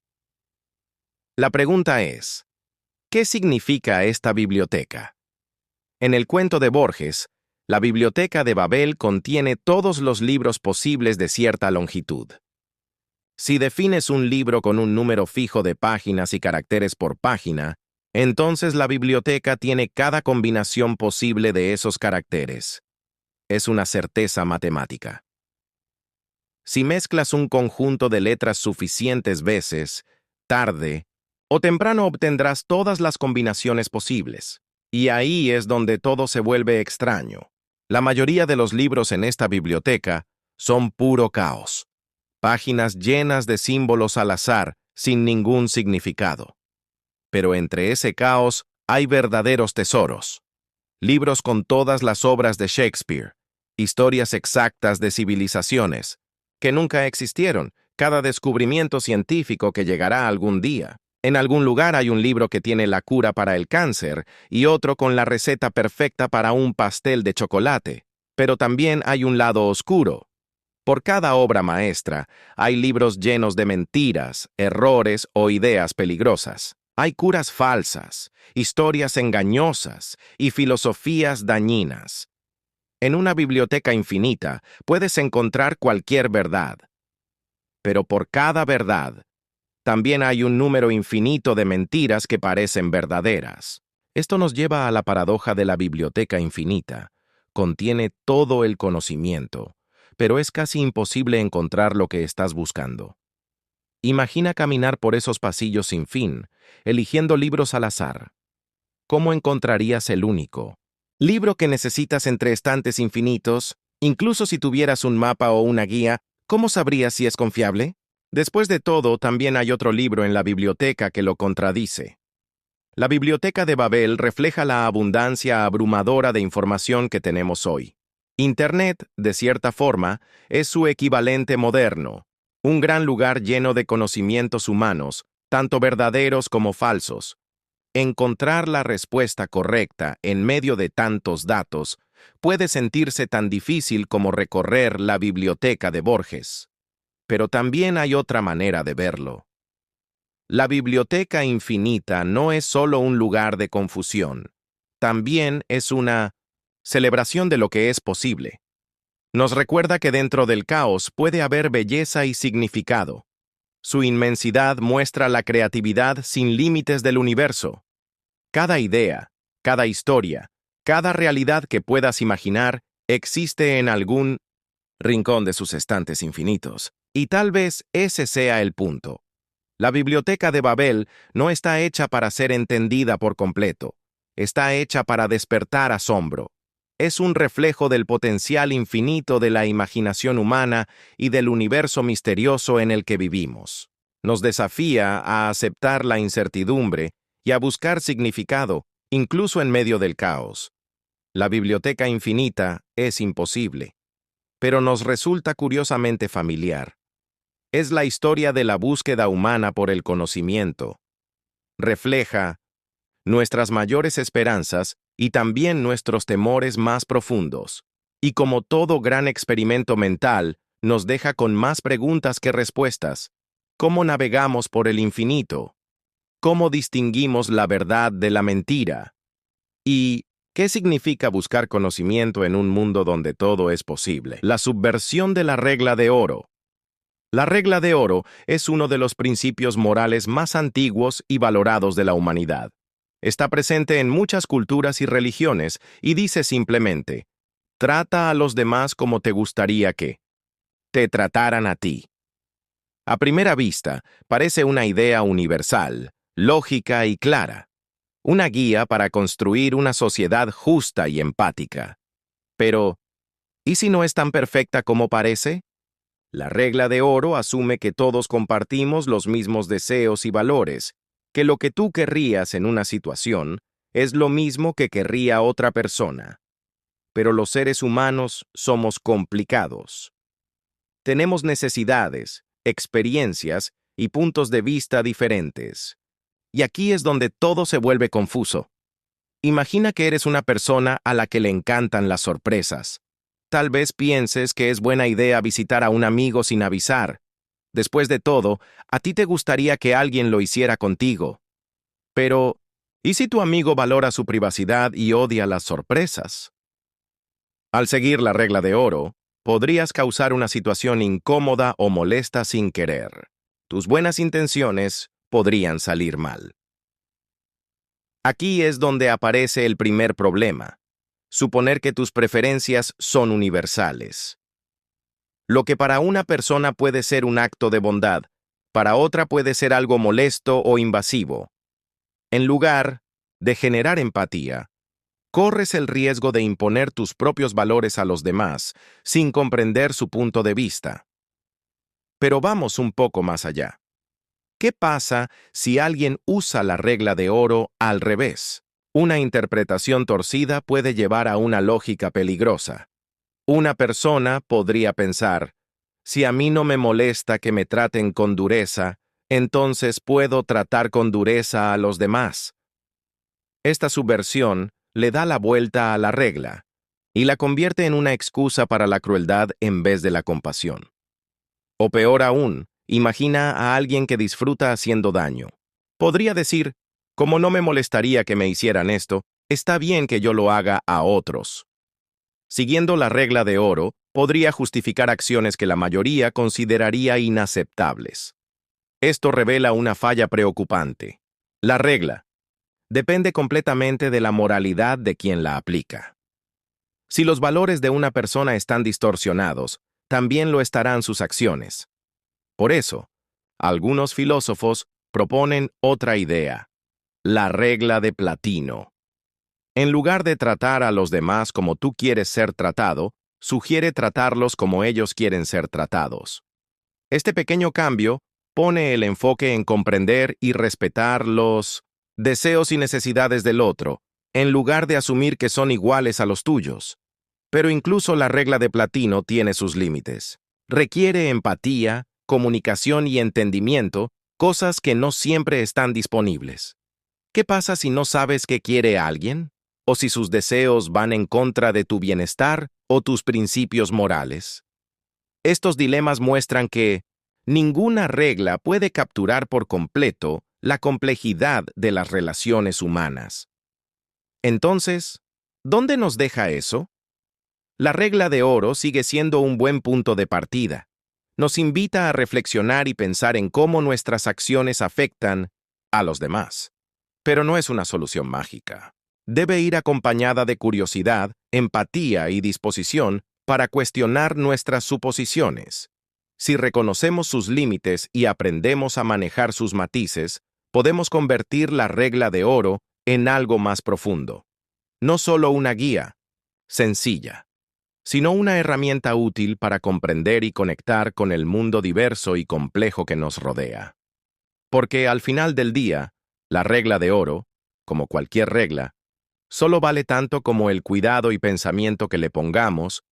La pregunta es, ¿qué significa esta biblioteca? En el cuento de Borges, la Biblioteca de Babel contiene todos los libros posibles de cierta longitud. Si defines un libro con un número fijo de páginas y caracteres por página, entonces la biblioteca tiene cada combinación posible de esos caracteres. Es una certeza matemática. Si mezclas un conjunto de letras suficientes veces, tarde o temprano obtendrás todas las combinaciones posibles. Y ahí es donde todo se vuelve extraño. La mayoría de los libros en esta biblioteca son puro caos. Páginas llenas de símbolos al azar, sin ningún significado. Pero entre ese caos hay verdaderos tesoros. Libros con todas las obras de Shakespeare, historias exactas de civilizaciones, que nunca existieron, cada descubrimiento científico que llegará algún día. En algún lugar hay un libro que tiene la cura para el cáncer y otro con la receta perfecta para un pastel de chocolate, pero también hay un lado oscuro. Por cada obra maestra, hay libros llenos de mentiras, errores o ideas peligrosas. Hay curas falsas, historias engañosas y filosofías dañinas. En una biblioteca infinita puedes encontrar cualquier verdad. Pero por cada verdad, también hay un número infinito de mentiras que parecen verdaderas. Esto nos lleva a la paradoja de la biblioteca infinita. Contiene todo el conocimiento, pero es casi imposible encontrar lo que estás buscando. Imagina caminar por esos pasillos sin fin, eligiendo libros al azar. ¿Cómo encontrarías el único libro que necesitas entre estantes infinitos? Incluso si tuvieras un mapa o una guía, ¿cómo sabrías si es confiable? Después de todo, también hay otro libro en la biblioteca que lo contradice. La Biblioteca de Babel refleja la abundancia abrumadora de información que tenemos hoy. Internet, de cierta forma, es su equivalente moderno, un gran lugar lleno de conocimientos humanos, tanto verdaderos como falsos. Encontrar la respuesta correcta en medio de tantos datos puede sentirse tan difícil como recorrer la biblioteca de Borges. Pero también hay otra manera de verlo. La biblioteca infinita no es solo un lugar de confusión, también es una celebración de lo que es posible. Nos recuerda que dentro del caos puede haber belleza y significado. Su inmensidad muestra la creatividad sin límites del universo. Cada idea, cada historia, cada realidad que puedas imaginar existe en algún rincón de sus estantes infinitos. Y tal vez ese sea el punto. La Biblioteca de Babel no está hecha para ser entendida por completo. Está hecha para despertar asombro. Es un reflejo del potencial infinito de la imaginación humana y del universo misterioso en el que vivimos. Nos desafía a aceptar la incertidumbre y a buscar significado, incluso en medio del caos. La Biblioteca infinita es imposible. pero nos resulta curiosamente familiar. Es la historia de la búsqueda humana por el conocimiento. Refleja nuestras mayores esperanzas y también nuestros temores más profundos. Y como todo gran experimento mental, nos deja con más preguntas que respuestas. ¿Cómo navegamos por el infinito? ¿Cómo distinguimos la verdad de la mentira? ¿Y qué significa buscar conocimiento en un mundo donde todo es posible? La subversión de la regla de oro. La regla de oro es uno de los principios morales más antiguos y valorados de la humanidad. Está presente en muchas culturas y religiones y dice simplemente, trata a los demás como te gustaría que te trataran a ti. A primera vista, parece una idea universal, lógica y clara, una guía para construir una sociedad justa y empática. Pero, ¿y si no es tan perfecta como parece? La regla de oro asume que todos compartimos los mismos deseos y valores, que lo que tú querrías en una situación es lo mismo que querría otra persona. Pero los seres humanos somos complicados. Tenemos necesidades, experiencias y puntos de vista diferentes. Y aquí es donde todo se vuelve confuso. Imagina que eres una persona a la que le encantan las sorpresas. Tal vez pienses que es buena idea visitar a un amigo sin avisar. Después de todo, a ti te gustaría que alguien lo hiciera contigo. Pero, ¿y si tu amigo valora su privacidad y odia las sorpresas? Al seguir la regla de oro, podrías causar una situación incómoda o molesta sin querer. Tus buenas intenciones podrían salir mal. Aquí es donde aparece el primer problema. Suponer que tus preferencias son universales. Lo que para una persona puede ser un acto de bondad, para otra puede ser algo molesto o invasivo. En lugar de generar empatía, corres el riesgo de imponer tus propios valores a los demás sin comprender su punto de vista. Pero vamos un poco más allá. ¿Qué pasa si alguien usa la regla de oro al revés? Una interpretación torcida puede llevar a una lógica peligrosa. Una persona podría pensar, si a mí no me molesta que me traten con dureza, entonces puedo tratar con dureza a los demás. Esta subversión le da la vuelta a la regla y la convierte en una excusa para la crueldad en vez de la compasión. O peor aún, imagina a alguien que disfruta haciendo daño. Podría decir, como no me molestaría que me hicieran esto, está bien que yo lo haga a otros. Siguiendo la regla de oro, podría justificar acciones que la mayoría consideraría inaceptables. Esto revela una falla preocupante. La regla depende completamente de la moralidad de quien la aplica. Si los valores de una persona están distorsionados, también lo estarán sus acciones. Por eso, algunos filósofos proponen otra idea, la regla de Platino. En lugar de tratar a los demás como tú quieres ser tratado, sugiere tratarlos como ellos quieren ser tratados. Este pequeño cambio pone el enfoque en comprender y respetar los deseos y necesidades del otro, en lugar de asumir que son iguales a los tuyos. Pero incluso la regla de Platino tiene sus límites. Requiere empatía, comunicación y entendimiento, cosas que no siempre están disponibles. ¿Qué pasa si no sabes qué quiere alguien? ¿O si sus deseos van en contra de tu bienestar o tus principios morales? Estos dilemas muestran que ninguna regla puede capturar por completo la complejidad de las relaciones humanas. Entonces, ¿dónde nos deja eso? La regla de oro sigue siendo un buen punto de partida. Nos invita a reflexionar y pensar en cómo nuestras acciones afectan a los demás. Pero no es una solución mágica. Debe ir acompañada de curiosidad, empatía y disposición para cuestionar nuestras suposiciones. Si reconocemos sus límites y aprendemos a manejar sus matices, podemos convertir la regla de oro en algo más profundo. No solo una guía sencilla, sino una herramienta útil para comprender y conectar con el mundo diverso y complejo que nos rodea. Porque al final del día, la regla de oro, como cualquier regla, solo vale tanto como el cuidado y pensamiento que le pongamos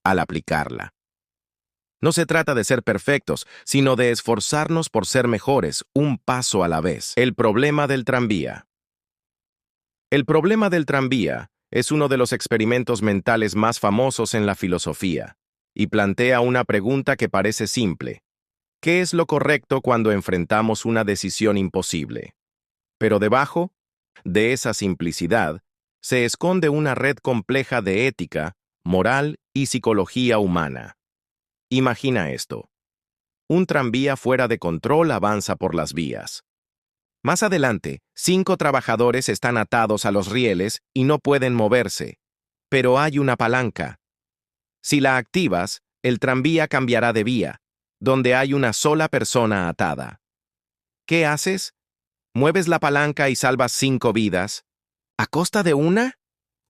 al aplicarla. No se trata de ser perfectos, sino de esforzarnos por ser mejores, un paso a la vez. El problema del tranvía. El problema del tranvía es uno de los experimentos mentales más famosos en la filosofía, y plantea una pregunta que parece simple. ¿Qué es lo correcto cuando enfrentamos una decisión imposible? Pero debajo de esa simplicidad se esconde una red compleja de ética, moral y psicología humana. Imagina esto. Un tranvía fuera de control avanza por las vías. Más adelante, 5 trabajadores están atados a los rieles y no pueden moverse, pero hay una palanca. Si la activas, el tranvía cambiará de vía, donde hay una sola persona atada. ¿Qué haces? ¿Mueves la palanca y salvas 5 vidas? ¿A costa de una?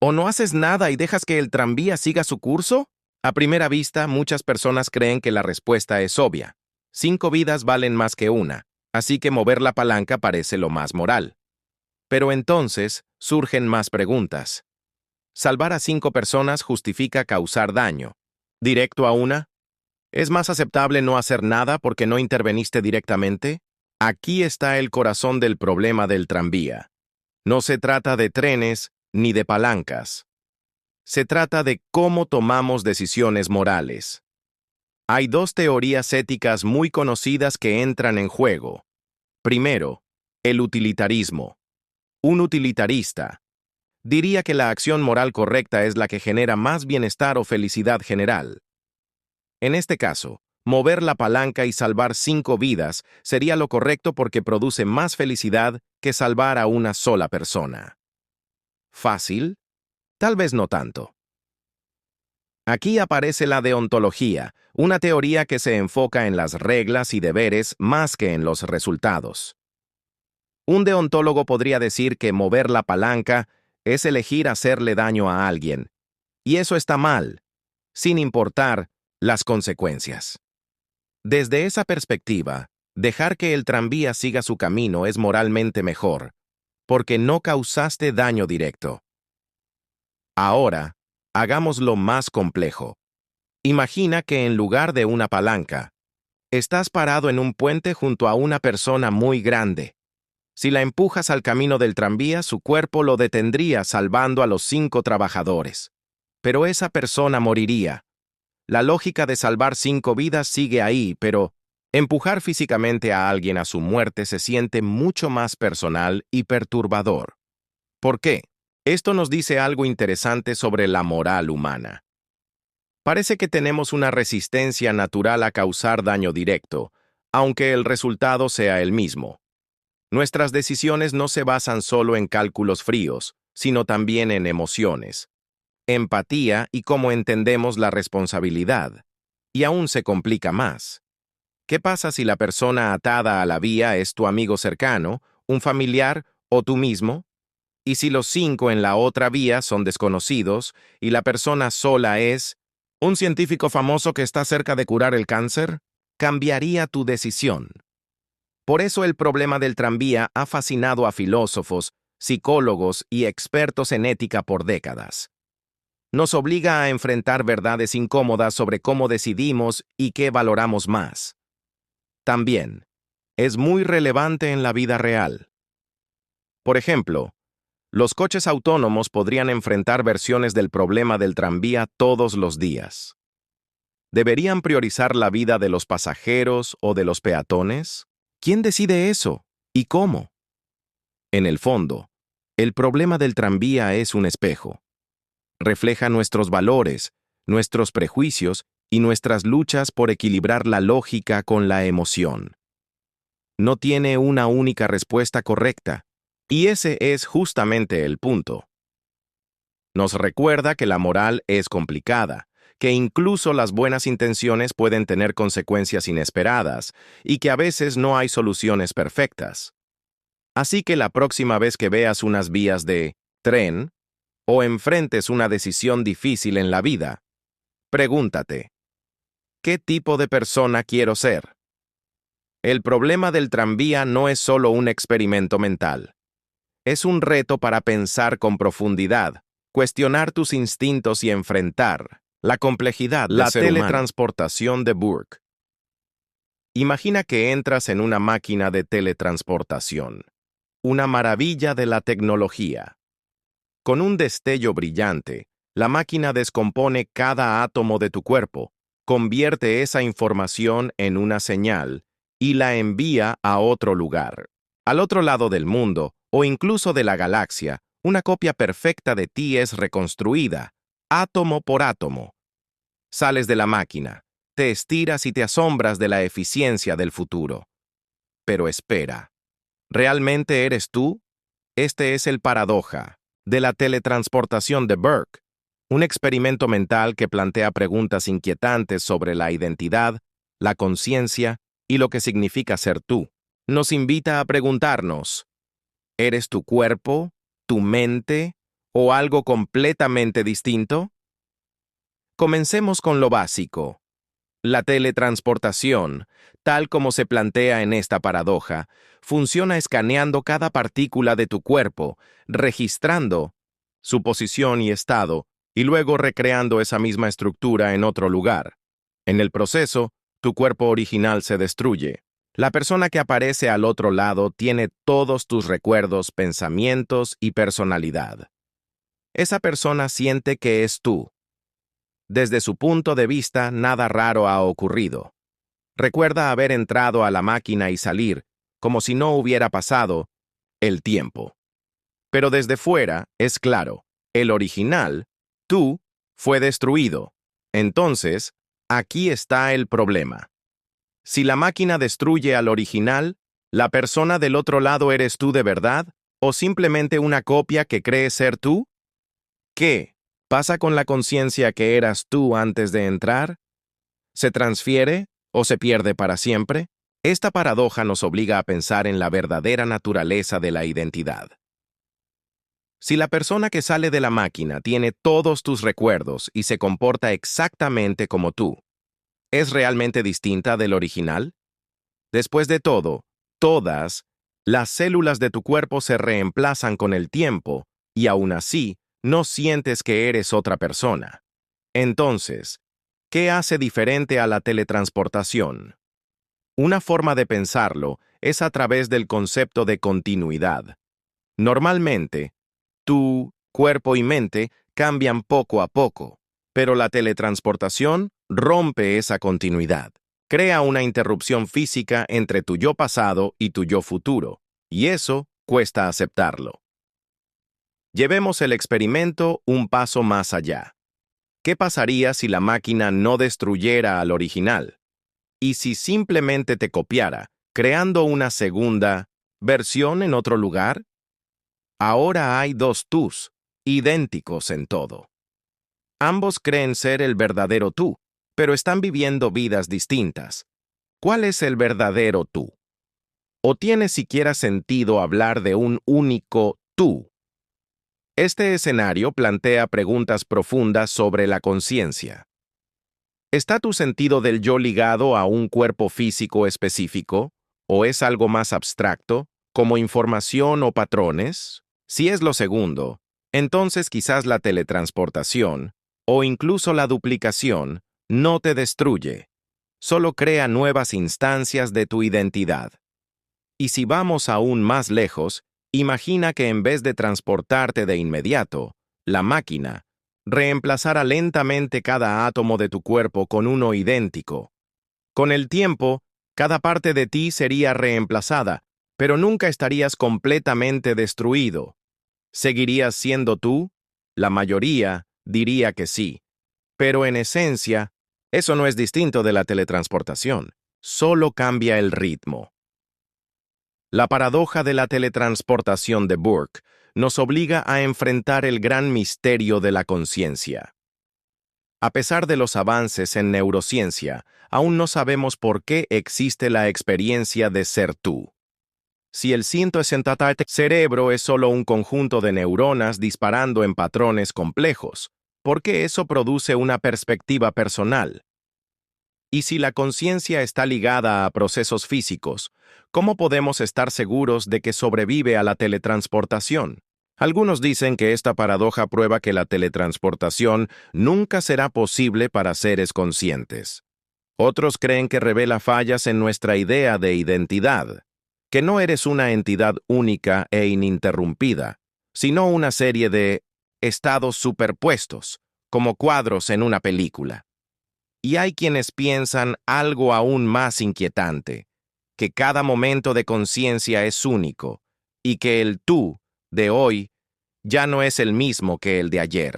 ¿O no haces nada y dejas que el tranvía siga su curso? A primera vista, muchas personas creen que la respuesta es obvia. 5 vidas valen más que una, así que mover la palanca parece lo más moral. Pero entonces surgen más preguntas. ¿Salvar a 5 personas justifica causar daño? ¿Directo a una? ¿Es más aceptable no hacer nada porque no interveniste directamente? Aquí está el corazón del problema del tranvía. No se trata de trenes ni de palancas. Se trata de cómo tomamos decisiones morales. Hay 2 teorías éticas muy conocidas que entran en juego. Primero, el utilitarismo. Un utilitarista diría que la acción moral correcta es la que genera más bienestar o felicidad general. En este caso, mover la palanca y salvar 5 vidas sería lo correcto porque produce más felicidad que salvar a una sola persona. ¿Fácil? Tal vez no tanto. Aquí aparece la deontología, una teoría que se enfoca en las reglas y deberes más que en los resultados. Un deontólogo podría decir que mover la palanca es elegir hacerle daño a alguien, y eso está mal, sin importar las consecuencias. Desde esa perspectiva, dejar que el tranvía siga su camino es moralmente mejor, porque no causaste daño directo. Ahora, hagámoslo más complejo. Imagina que en lugar de una palanca, estás parado en un puente junto a una persona muy grande. Si la empujas al camino del tranvía, su cuerpo lo detendría salvando a los 5 trabajadores. Pero esa persona moriría. La lógica de salvar 5 vidas sigue ahí, pero empujar físicamente a alguien a su muerte se siente mucho más personal y perturbador. ¿Por qué? Esto nos dice algo interesante sobre la moral humana. Parece que tenemos una resistencia natural a causar daño directo, aunque el resultado sea el mismo. Nuestras decisiones no se basan solo en cálculos fríos, sino también en emociones, empatía y cómo entendemos la responsabilidad. Y aún se complica más. ¿Qué pasa si la persona atada a la vía es tu amigo cercano, un familiar o tú mismo? ¿Y si los 5 en la otra vía son desconocidos y la persona sola es un científico famoso que está cerca de curar el cáncer? Cambiaría tu decisión. Por eso el problema del tranvía ha fascinado a filósofos, psicólogos y expertos en ética por décadas. Nos obliga a enfrentar verdades incómodas sobre cómo decidimos y qué valoramos más. También, es muy relevante en la vida real. Por ejemplo, los coches autónomos podrían enfrentar versiones del problema del tranvía todos los días. ¿Deberían priorizar la vida de los pasajeros o de los peatones? ¿Quién decide eso? ¿Y cómo? En el fondo, el problema del tranvía es un espejo. Refleja nuestros valores, nuestros prejuicios y nuestras luchas por equilibrar la lógica con la emoción. No tiene una única respuesta correcta, y ese es justamente el punto. Nos recuerda que la moral es complicada, que incluso las buenas intenciones pueden tener consecuencias inesperadas y que a veces no hay soluciones perfectas. Así que la próxima vez que veas unas vías de tren o enfrentes una decisión difícil en la vida, pregúntate, ¿qué tipo de persona quiero ser? El problema del tranvía no es solo un experimento mental. Es un reto para pensar con profundidad, cuestionar tus instintos y enfrentar La complejidad de la teletransportación de Burke. Imagina que entras en una máquina de teletransportación, una maravilla de la tecnología. Con un destello brillante, la máquina descompone cada átomo de tu cuerpo, convierte esa información en una señal y la envía a otro lugar. Al otro lado del mundo, o incluso de la galaxia, una copia perfecta de ti es reconstruida, átomo por átomo. Sales de la máquina, te estiras y te asombras de la eficiencia del futuro. Pero espera, ¿realmente eres tú? Este es el paradoja de la teletransportación de Burke, un experimento mental que plantea preguntas inquietantes sobre la identidad, la conciencia y lo que significa ser tú. Nos invita a preguntarnos, ¿eres tu cuerpo, tu mente o algo completamente distinto? Comencemos con lo básico. La teletransportación, tal como se plantea en esta paradoja, funciona escaneando cada partícula de tu cuerpo, registrando su posición y estado, y luego recreando esa misma estructura en otro lugar. En el proceso, tu cuerpo original se destruye. La persona que aparece al otro lado tiene todos tus recuerdos, pensamientos y personalidad. Esa persona siente que es tú. Desde su punto de vista, nada raro ha ocurrido. Recuerda haber entrado a la máquina y salir, como si no hubiera pasado el tiempo. Pero desde fuera, es claro, el original, tú, fue destruido. Entonces, aquí está el problema. Si la máquina destruye al original, ¿la persona del otro lado eres tú de verdad? ¿O simplemente una copia que cree ser tú? ¿Qué pasa con la conciencia que eras tú antes de entrar? ¿Se transfiere o se pierde para siempre? Esta paradoja nos obliga a pensar en la verdadera naturaleza de la identidad. Si la persona que sale de la máquina tiene todos tus recuerdos y se comporta exactamente como tú, ¿es realmente distinta del original? Después de todo, todas las células de tu cuerpo se reemplazan con el tiempo y aún así no sientes que eres otra persona. Entonces, ¿qué hace diferente a la teletransportación? Una forma de pensarlo es a través del concepto de continuidad. Normalmente, tu cuerpo y mente cambian poco a poco, pero la teletransportación rompe esa continuidad. Crea una interrupción física entre tu yo pasado y tu yo futuro, y eso cuesta aceptarlo. Llevemos el experimento un paso más allá. ¿Qué pasaría si la máquina no destruyera al original? ¿Y si simplemente te copiara, creando una segunda versión en otro lugar? Ahora hay dos tús, idénticos en todo. Ambos creen ser el verdadero tú, pero están viviendo vidas distintas. ¿Cuál es el verdadero tú? ¿O tiene siquiera sentido hablar de un único tú? Este escenario plantea preguntas profundas sobre la conciencia. ¿Está tu sentido del yo ligado a un cuerpo físico específico? ¿O es algo más abstracto, como información o patrones? Si es lo segundo, entonces quizás la teletransportación, o incluso la duplicación, no te destruye, solo crea nuevas instancias de tu identidad. Y si vamos aún más lejos, imagina que en vez de transportarte de inmediato, la máquina reemplazara lentamente cada átomo de tu cuerpo con uno idéntico. Con el tiempo, cada parte de ti sería reemplazada, pero nunca estarías completamente destruido. ¿Seguirías siendo tú? La mayoría diría que sí. Pero en esencia, eso no es distinto de la teletransportación. Solo cambia el ritmo. La paradoja de la teletransportación de Burke nos obliga a enfrentar el gran misterio de la conciencia. A pesar de los avances en neurociencia, aún no sabemos por qué existe la experiencia de ser tú. Si el 160 cerebro es solo un conjunto de neuronas disparando en patrones complejos, ¿por qué eso produce una perspectiva personal? Y si la conciencia está ligada a procesos físicos, ¿cómo podemos estar seguros de que sobrevive a la teletransportación? Algunos dicen que esta paradoja prueba que la teletransportación nunca será posible para seres conscientes. Otros creen que revela fallas en nuestra idea de identidad, que no eres una entidad única e ininterrumpida, sino una serie de estados superpuestos, como cuadros en una película. Y hay quienes piensan algo aún más inquietante, que cada momento de conciencia es único y que el tú de hoy ya no es el mismo que el de ayer.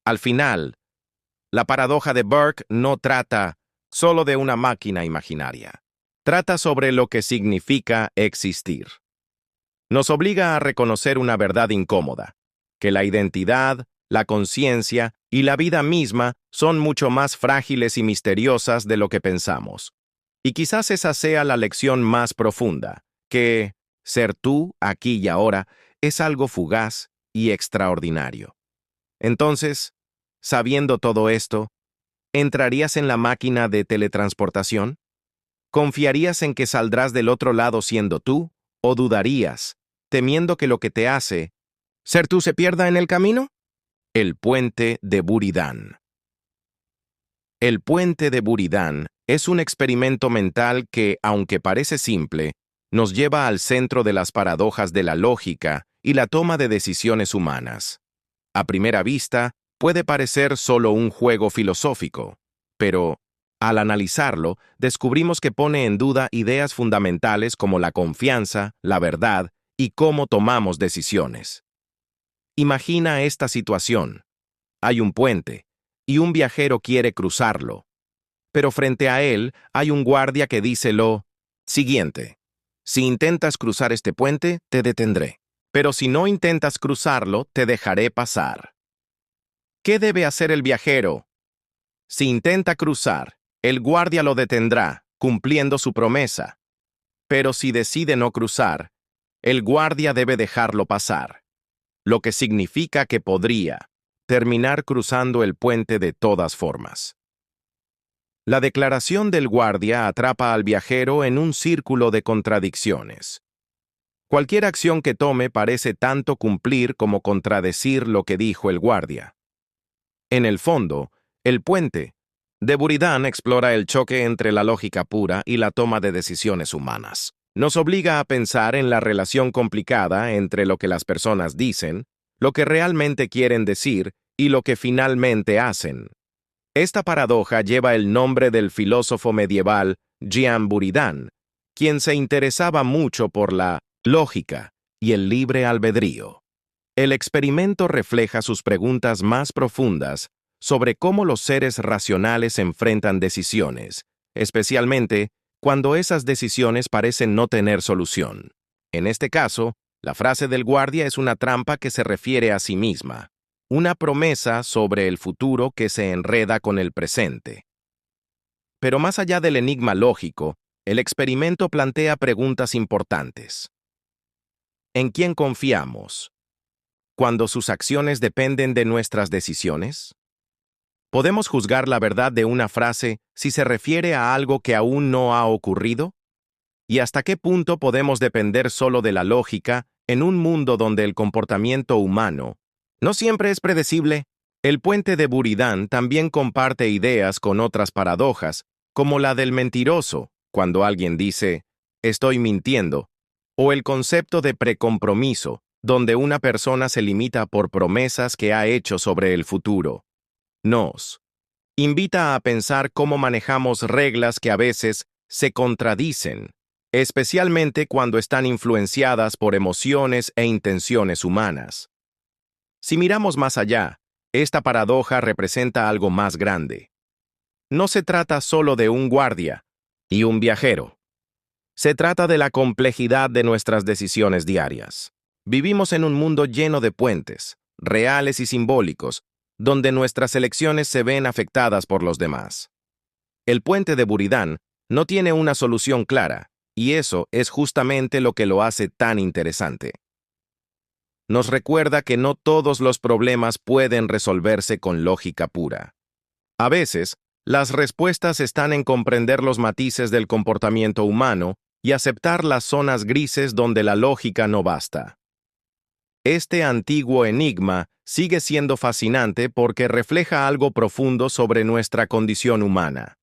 Al final, la paradoja de Burke no trata solo de una máquina imaginaria. Trata sobre lo que significa existir. Nos obliga a reconocer una verdad incómoda, que la identidad, la conciencia y la vida misma son mucho más frágiles y misteriosas de lo que pensamos. Y quizás esa sea la lección más profunda, que ser tú, aquí y ahora, es algo fugaz y extraordinario. Entonces, sabiendo todo esto, ¿entrarías en la máquina de teletransportación? ¿Confiarías en que saldrás del otro lado siendo tú? ¿O dudarías, temiendo que lo que te hace ser tú se pierda en el camino? El puente de Buridan. El puente de Buridan es un experimento mental que, aunque parece simple, nos lleva al centro de las paradojas de la lógica y la toma de decisiones humanas. A primera vista, puede parecer solo un juego filosófico, pero, al analizarlo, descubrimos que pone en duda ideas fundamentales como la confianza, la verdad y cómo tomamos decisiones. Imagina esta situación. Hay un puente, y un viajero quiere cruzarlo. Pero frente a él hay un guardia que dice lo siguiente: si intentas cruzar este puente, te detendré. Pero si no intentas cruzarlo, te dejaré pasar. ¿Qué debe hacer el viajero? Si intenta cruzar, el guardia lo detendrá, cumpliendo su promesa. Pero si decide no cruzar, el guardia debe dejarlo pasar, lo que significa que podría terminar cruzando el puente de todas formas. La declaración del guardia atrapa al viajero en un círculo de contradicciones. Cualquier acción que tome parece tanto cumplir como contradecir lo que dijo el guardia. En el fondo, el puente de Buridan explora el choque entre la lógica pura y la toma de decisiones humanas. Nos obliga a pensar en la relación complicada entre lo que las personas dicen, lo que realmente quieren decir y lo que finalmente hacen. Esta paradoja lleva el nombre del filósofo medieval Jean Buridan, quien se interesaba mucho por la lógica y el libre albedrío. El experimento refleja sus preguntas más profundas sobre cómo los seres racionales enfrentan decisiones, especialmente cuando esas decisiones parecen no tener solución. En este caso, la frase del guardia es una trampa que se refiere a sí misma, una promesa sobre el futuro que se enreda con el presente. Pero más allá del enigma lógico, el experimento plantea preguntas importantes. ¿En quién confiamos cuando sus acciones dependen de nuestras decisiones? ¿Podemos juzgar la verdad de una frase si se refiere a algo que aún no ha ocurrido? ¿Y hasta qué punto podemos depender solo de la lógica en un mundo donde el comportamiento humano no siempre es predecible? El puente de Buridan también comparte ideas con otras paradojas, como la del mentiroso, cuando alguien dice, estoy mintiendo, o el concepto de precompromiso, donde una persona se limita por promesas que ha hecho sobre el futuro. Nos invita a pensar cómo manejamos reglas que a veces se contradicen, especialmente cuando están influenciadas por emociones e intenciones humanas. Si miramos más allá, esta paradoja representa algo más grande. No se trata solo de un guardia y un viajero. Se trata de la complejidad de nuestras decisiones diarias. Vivimos en un mundo lleno de puentes, reales y simbólicos, donde nuestras elecciones se ven afectadas por los demás. El puente de Buridan no tiene una solución clara, y eso es justamente lo que lo hace tan interesante. Nos recuerda que no todos los problemas pueden resolverse con lógica pura. A veces, las respuestas están en comprender los matices del comportamiento humano y aceptar las zonas grises donde la lógica no basta. Este antiguo enigma sigue siendo fascinante porque refleja algo profundo sobre nuestra condición humana.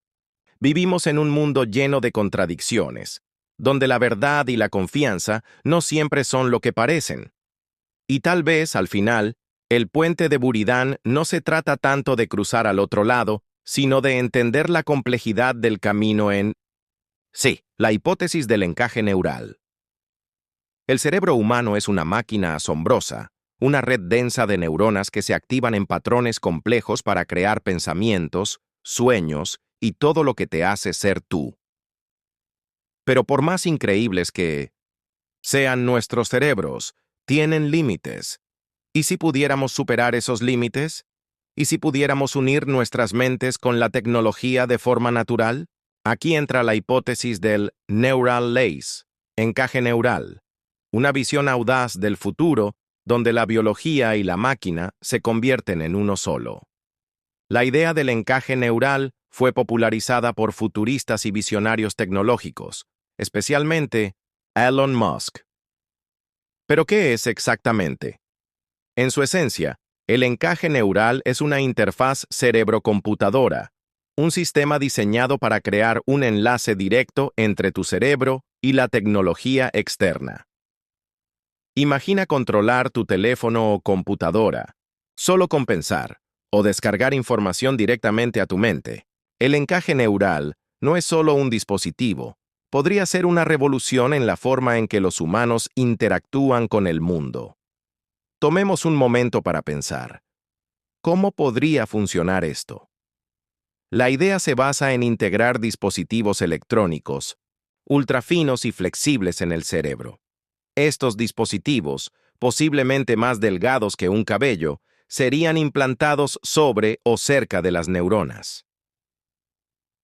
Vivimos en un mundo lleno de contradicciones, donde la verdad y la confianza no siempre son lo que parecen. Y tal vez, al final, el puente de Buridán no se trata tanto de cruzar al otro lado, sino de entender la complejidad del camino en... Sí, la hipótesis del encaje neural. El cerebro humano es una máquina asombrosa, una red densa de neuronas que se activan en patrones complejos para crear pensamientos, sueños y todo lo que te hace ser tú. Pero por más increíbles que sean nuestros cerebros, tienen límites. ¿Y si pudiéramos superar esos límites? ¿Y si pudiéramos unir nuestras mentes con la tecnología de forma natural? Aquí entra la hipótesis del neural lace, encaje neural, una visión audaz del futuro donde la biología y la máquina se convierten en uno solo. La idea del encaje neural fue popularizada por futuristas y visionarios tecnológicos, especialmente Elon Musk. ¿Pero qué es exactamente? En su esencia, el encaje neural es una interfaz cerebro-computadora, un sistema diseñado para crear un enlace directo entre tu cerebro y la tecnología externa. Imagina controlar tu teléfono o computadora, solo con pensar, o descargar información directamente a tu mente. El encaje neural no es solo un dispositivo, podría ser una revolución en la forma en que los humanos interactúan con el mundo. Tomemos un momento para pensar. ¿Cómo podría funcionar esto? La idea se basa en integrar dispositivos electrónicos, ultrafinos y flexibles en el cerebro. Estos dispositivos, posiblemente más delgados que un cabello, serían implantados sobre o cerca de las neuronas.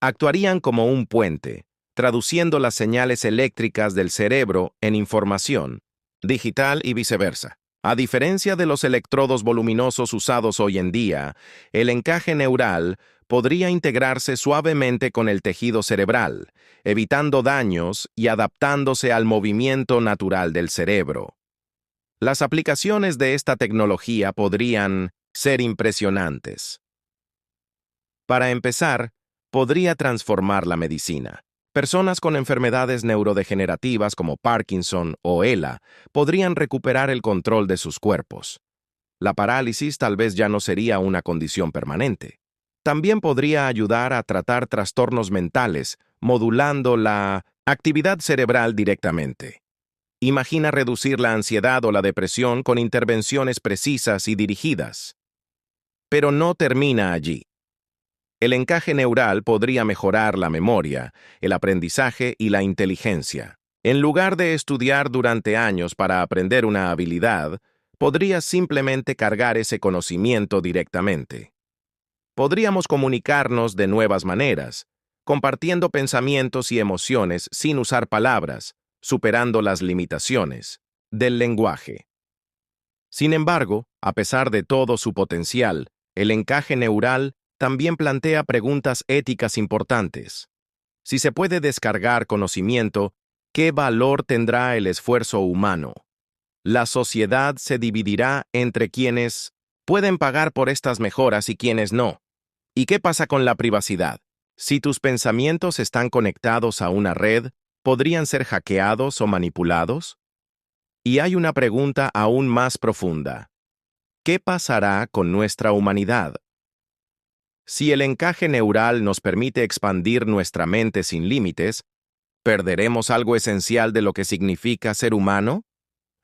Actuarían como un puente, traduciendo las señales eléctricas del cerebro en información, digital y viceversa. A diferencia de los electrodos voluminosos usados hoy en día, el encaje neural podría integrarse suavemente con el tejido cerebral, evitando daños y adaptándose al movimiento natural del cerebro. Las aplicaciones de esta tecnología podrían ser impresionantes. Para empezar, podría transformar la medicina. Personas con enfermedades neurodegenerativas como Parkinson o ELA podrían recuperar el control de sus cuerpos. La parálisis tal vez ya no sería una condición permanente. También podría ayudar a tratar trastornos mentales, modulando la actividad cerebral directamente. Imagina reducir la ansiedad o la depresión con intervenciones precisas y dirigidas. Pero no termina allí. El encaje neural podría mejorar la memoria, el aprendizaje y la inteligencia. En lugar de estudiar durante años para aprender una habilidad, podrías simplemente cargar ese conocimiento directamente. Podríamos comunicarnos de nuevas maneras, compartiendo pensamientos y emociones sin usar palabras, superando las limitaciones del lenguaje. Sin embargo, a pesar de todo su potencial, el encaje neural también plantea preguntas éticas importantes. Si se puede descargar conocimiento, ¿qué valor tendrá el esfuerzo humano? La sociedad se dividirá entre quienes pueden pagar por estas mejoras y quienes no. ¿Y qué pasa con la privacidad? Si tus pensamientos están conectados a una red, ¿podrían ser hackeados o manipulados? Y hay una pregunta aún más profunda. ¿Qué pasará con nuestra humanidad? Si el encaje neural nos permite expandir nuestra mente sin límites, ¿perderemos algo esencial de lo que significa ser humano?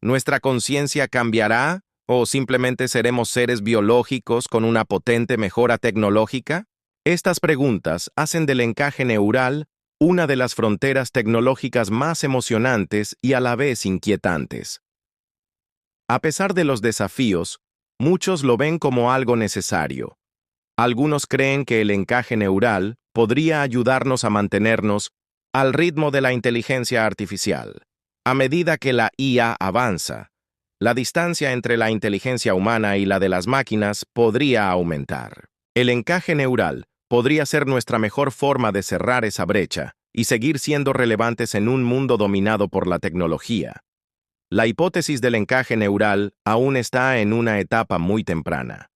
¿Nuestra conciencia cambiará o simplemente seremos seres biológicos con una potente mejora tecnológica? Estas preguntas hacen del encaje neural una de las fronteras tecnológicas más emocionantes y a la vez inquietantes. A pesar de los desafíos, muchos lo ven como algo necesario. Algunos creen que el encaje neural podría ayudarnos a mantenernos al ritmo de la inteligencia artificial. A medida que la IA avanza, la distancia entre la inteligencia humana y la de las máquinas podría aumentar. El encaje neural podría ser nuestra mejor forma de cerrar esa brecha y seguir siendo relevantes en un mundo dominado por la tecnología. La hipótesis del encaje neural aún está en una etapa muy temprana.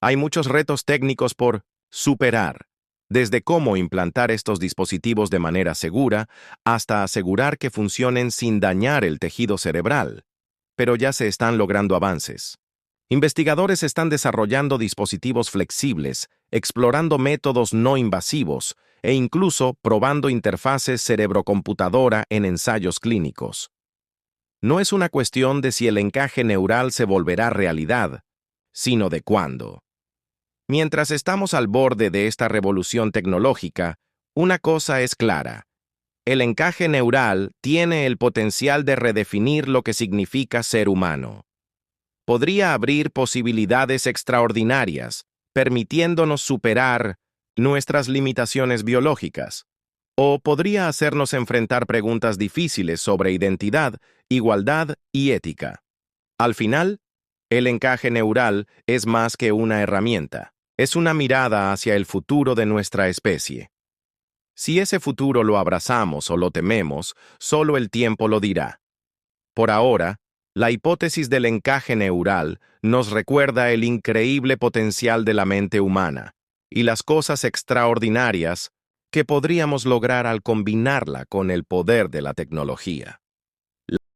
Hay muchos retos técnicos por superar, desde cómo implantar estos dispositivos de manera segura hasta asegurar que funcionen sin dañar el tejido cerebral. Pero ya se están logrando avances. Investigadores están desarrollando dispositivos flexibles, explorando métodos no invasivos e incluso probando interfaces cerebro-computadora en ensayos clínicos. No es una cuestión de si el encaje neural se volverá realidad, sino de cuándo. Mientras estamos al borde de esta revolución tecnológica, una cosa es clara. El encaje neural tiene el potencial de redefinir lo que significa ser humano. Podría abrir posibilidades extraordinarias, permitiéndonos superar nuestras limitaciones biológicas. O podría hacernos enfrentar preguntas difíciles sobre identidad, igualdad y ética. Al final, el encaje neural es más que una herramienta. Es una mirada hacia el futuro de nuestra especie. Si ese futuro lo abrazamos o lo tememos, solo el tiempo lo dirá. Por ahora, la hipótesis del encaje neural nos recuerda el increíble potencial de la mente humana y las cosas extraordinarias que podríamos lograr al combinarla con el poder de la tecnología.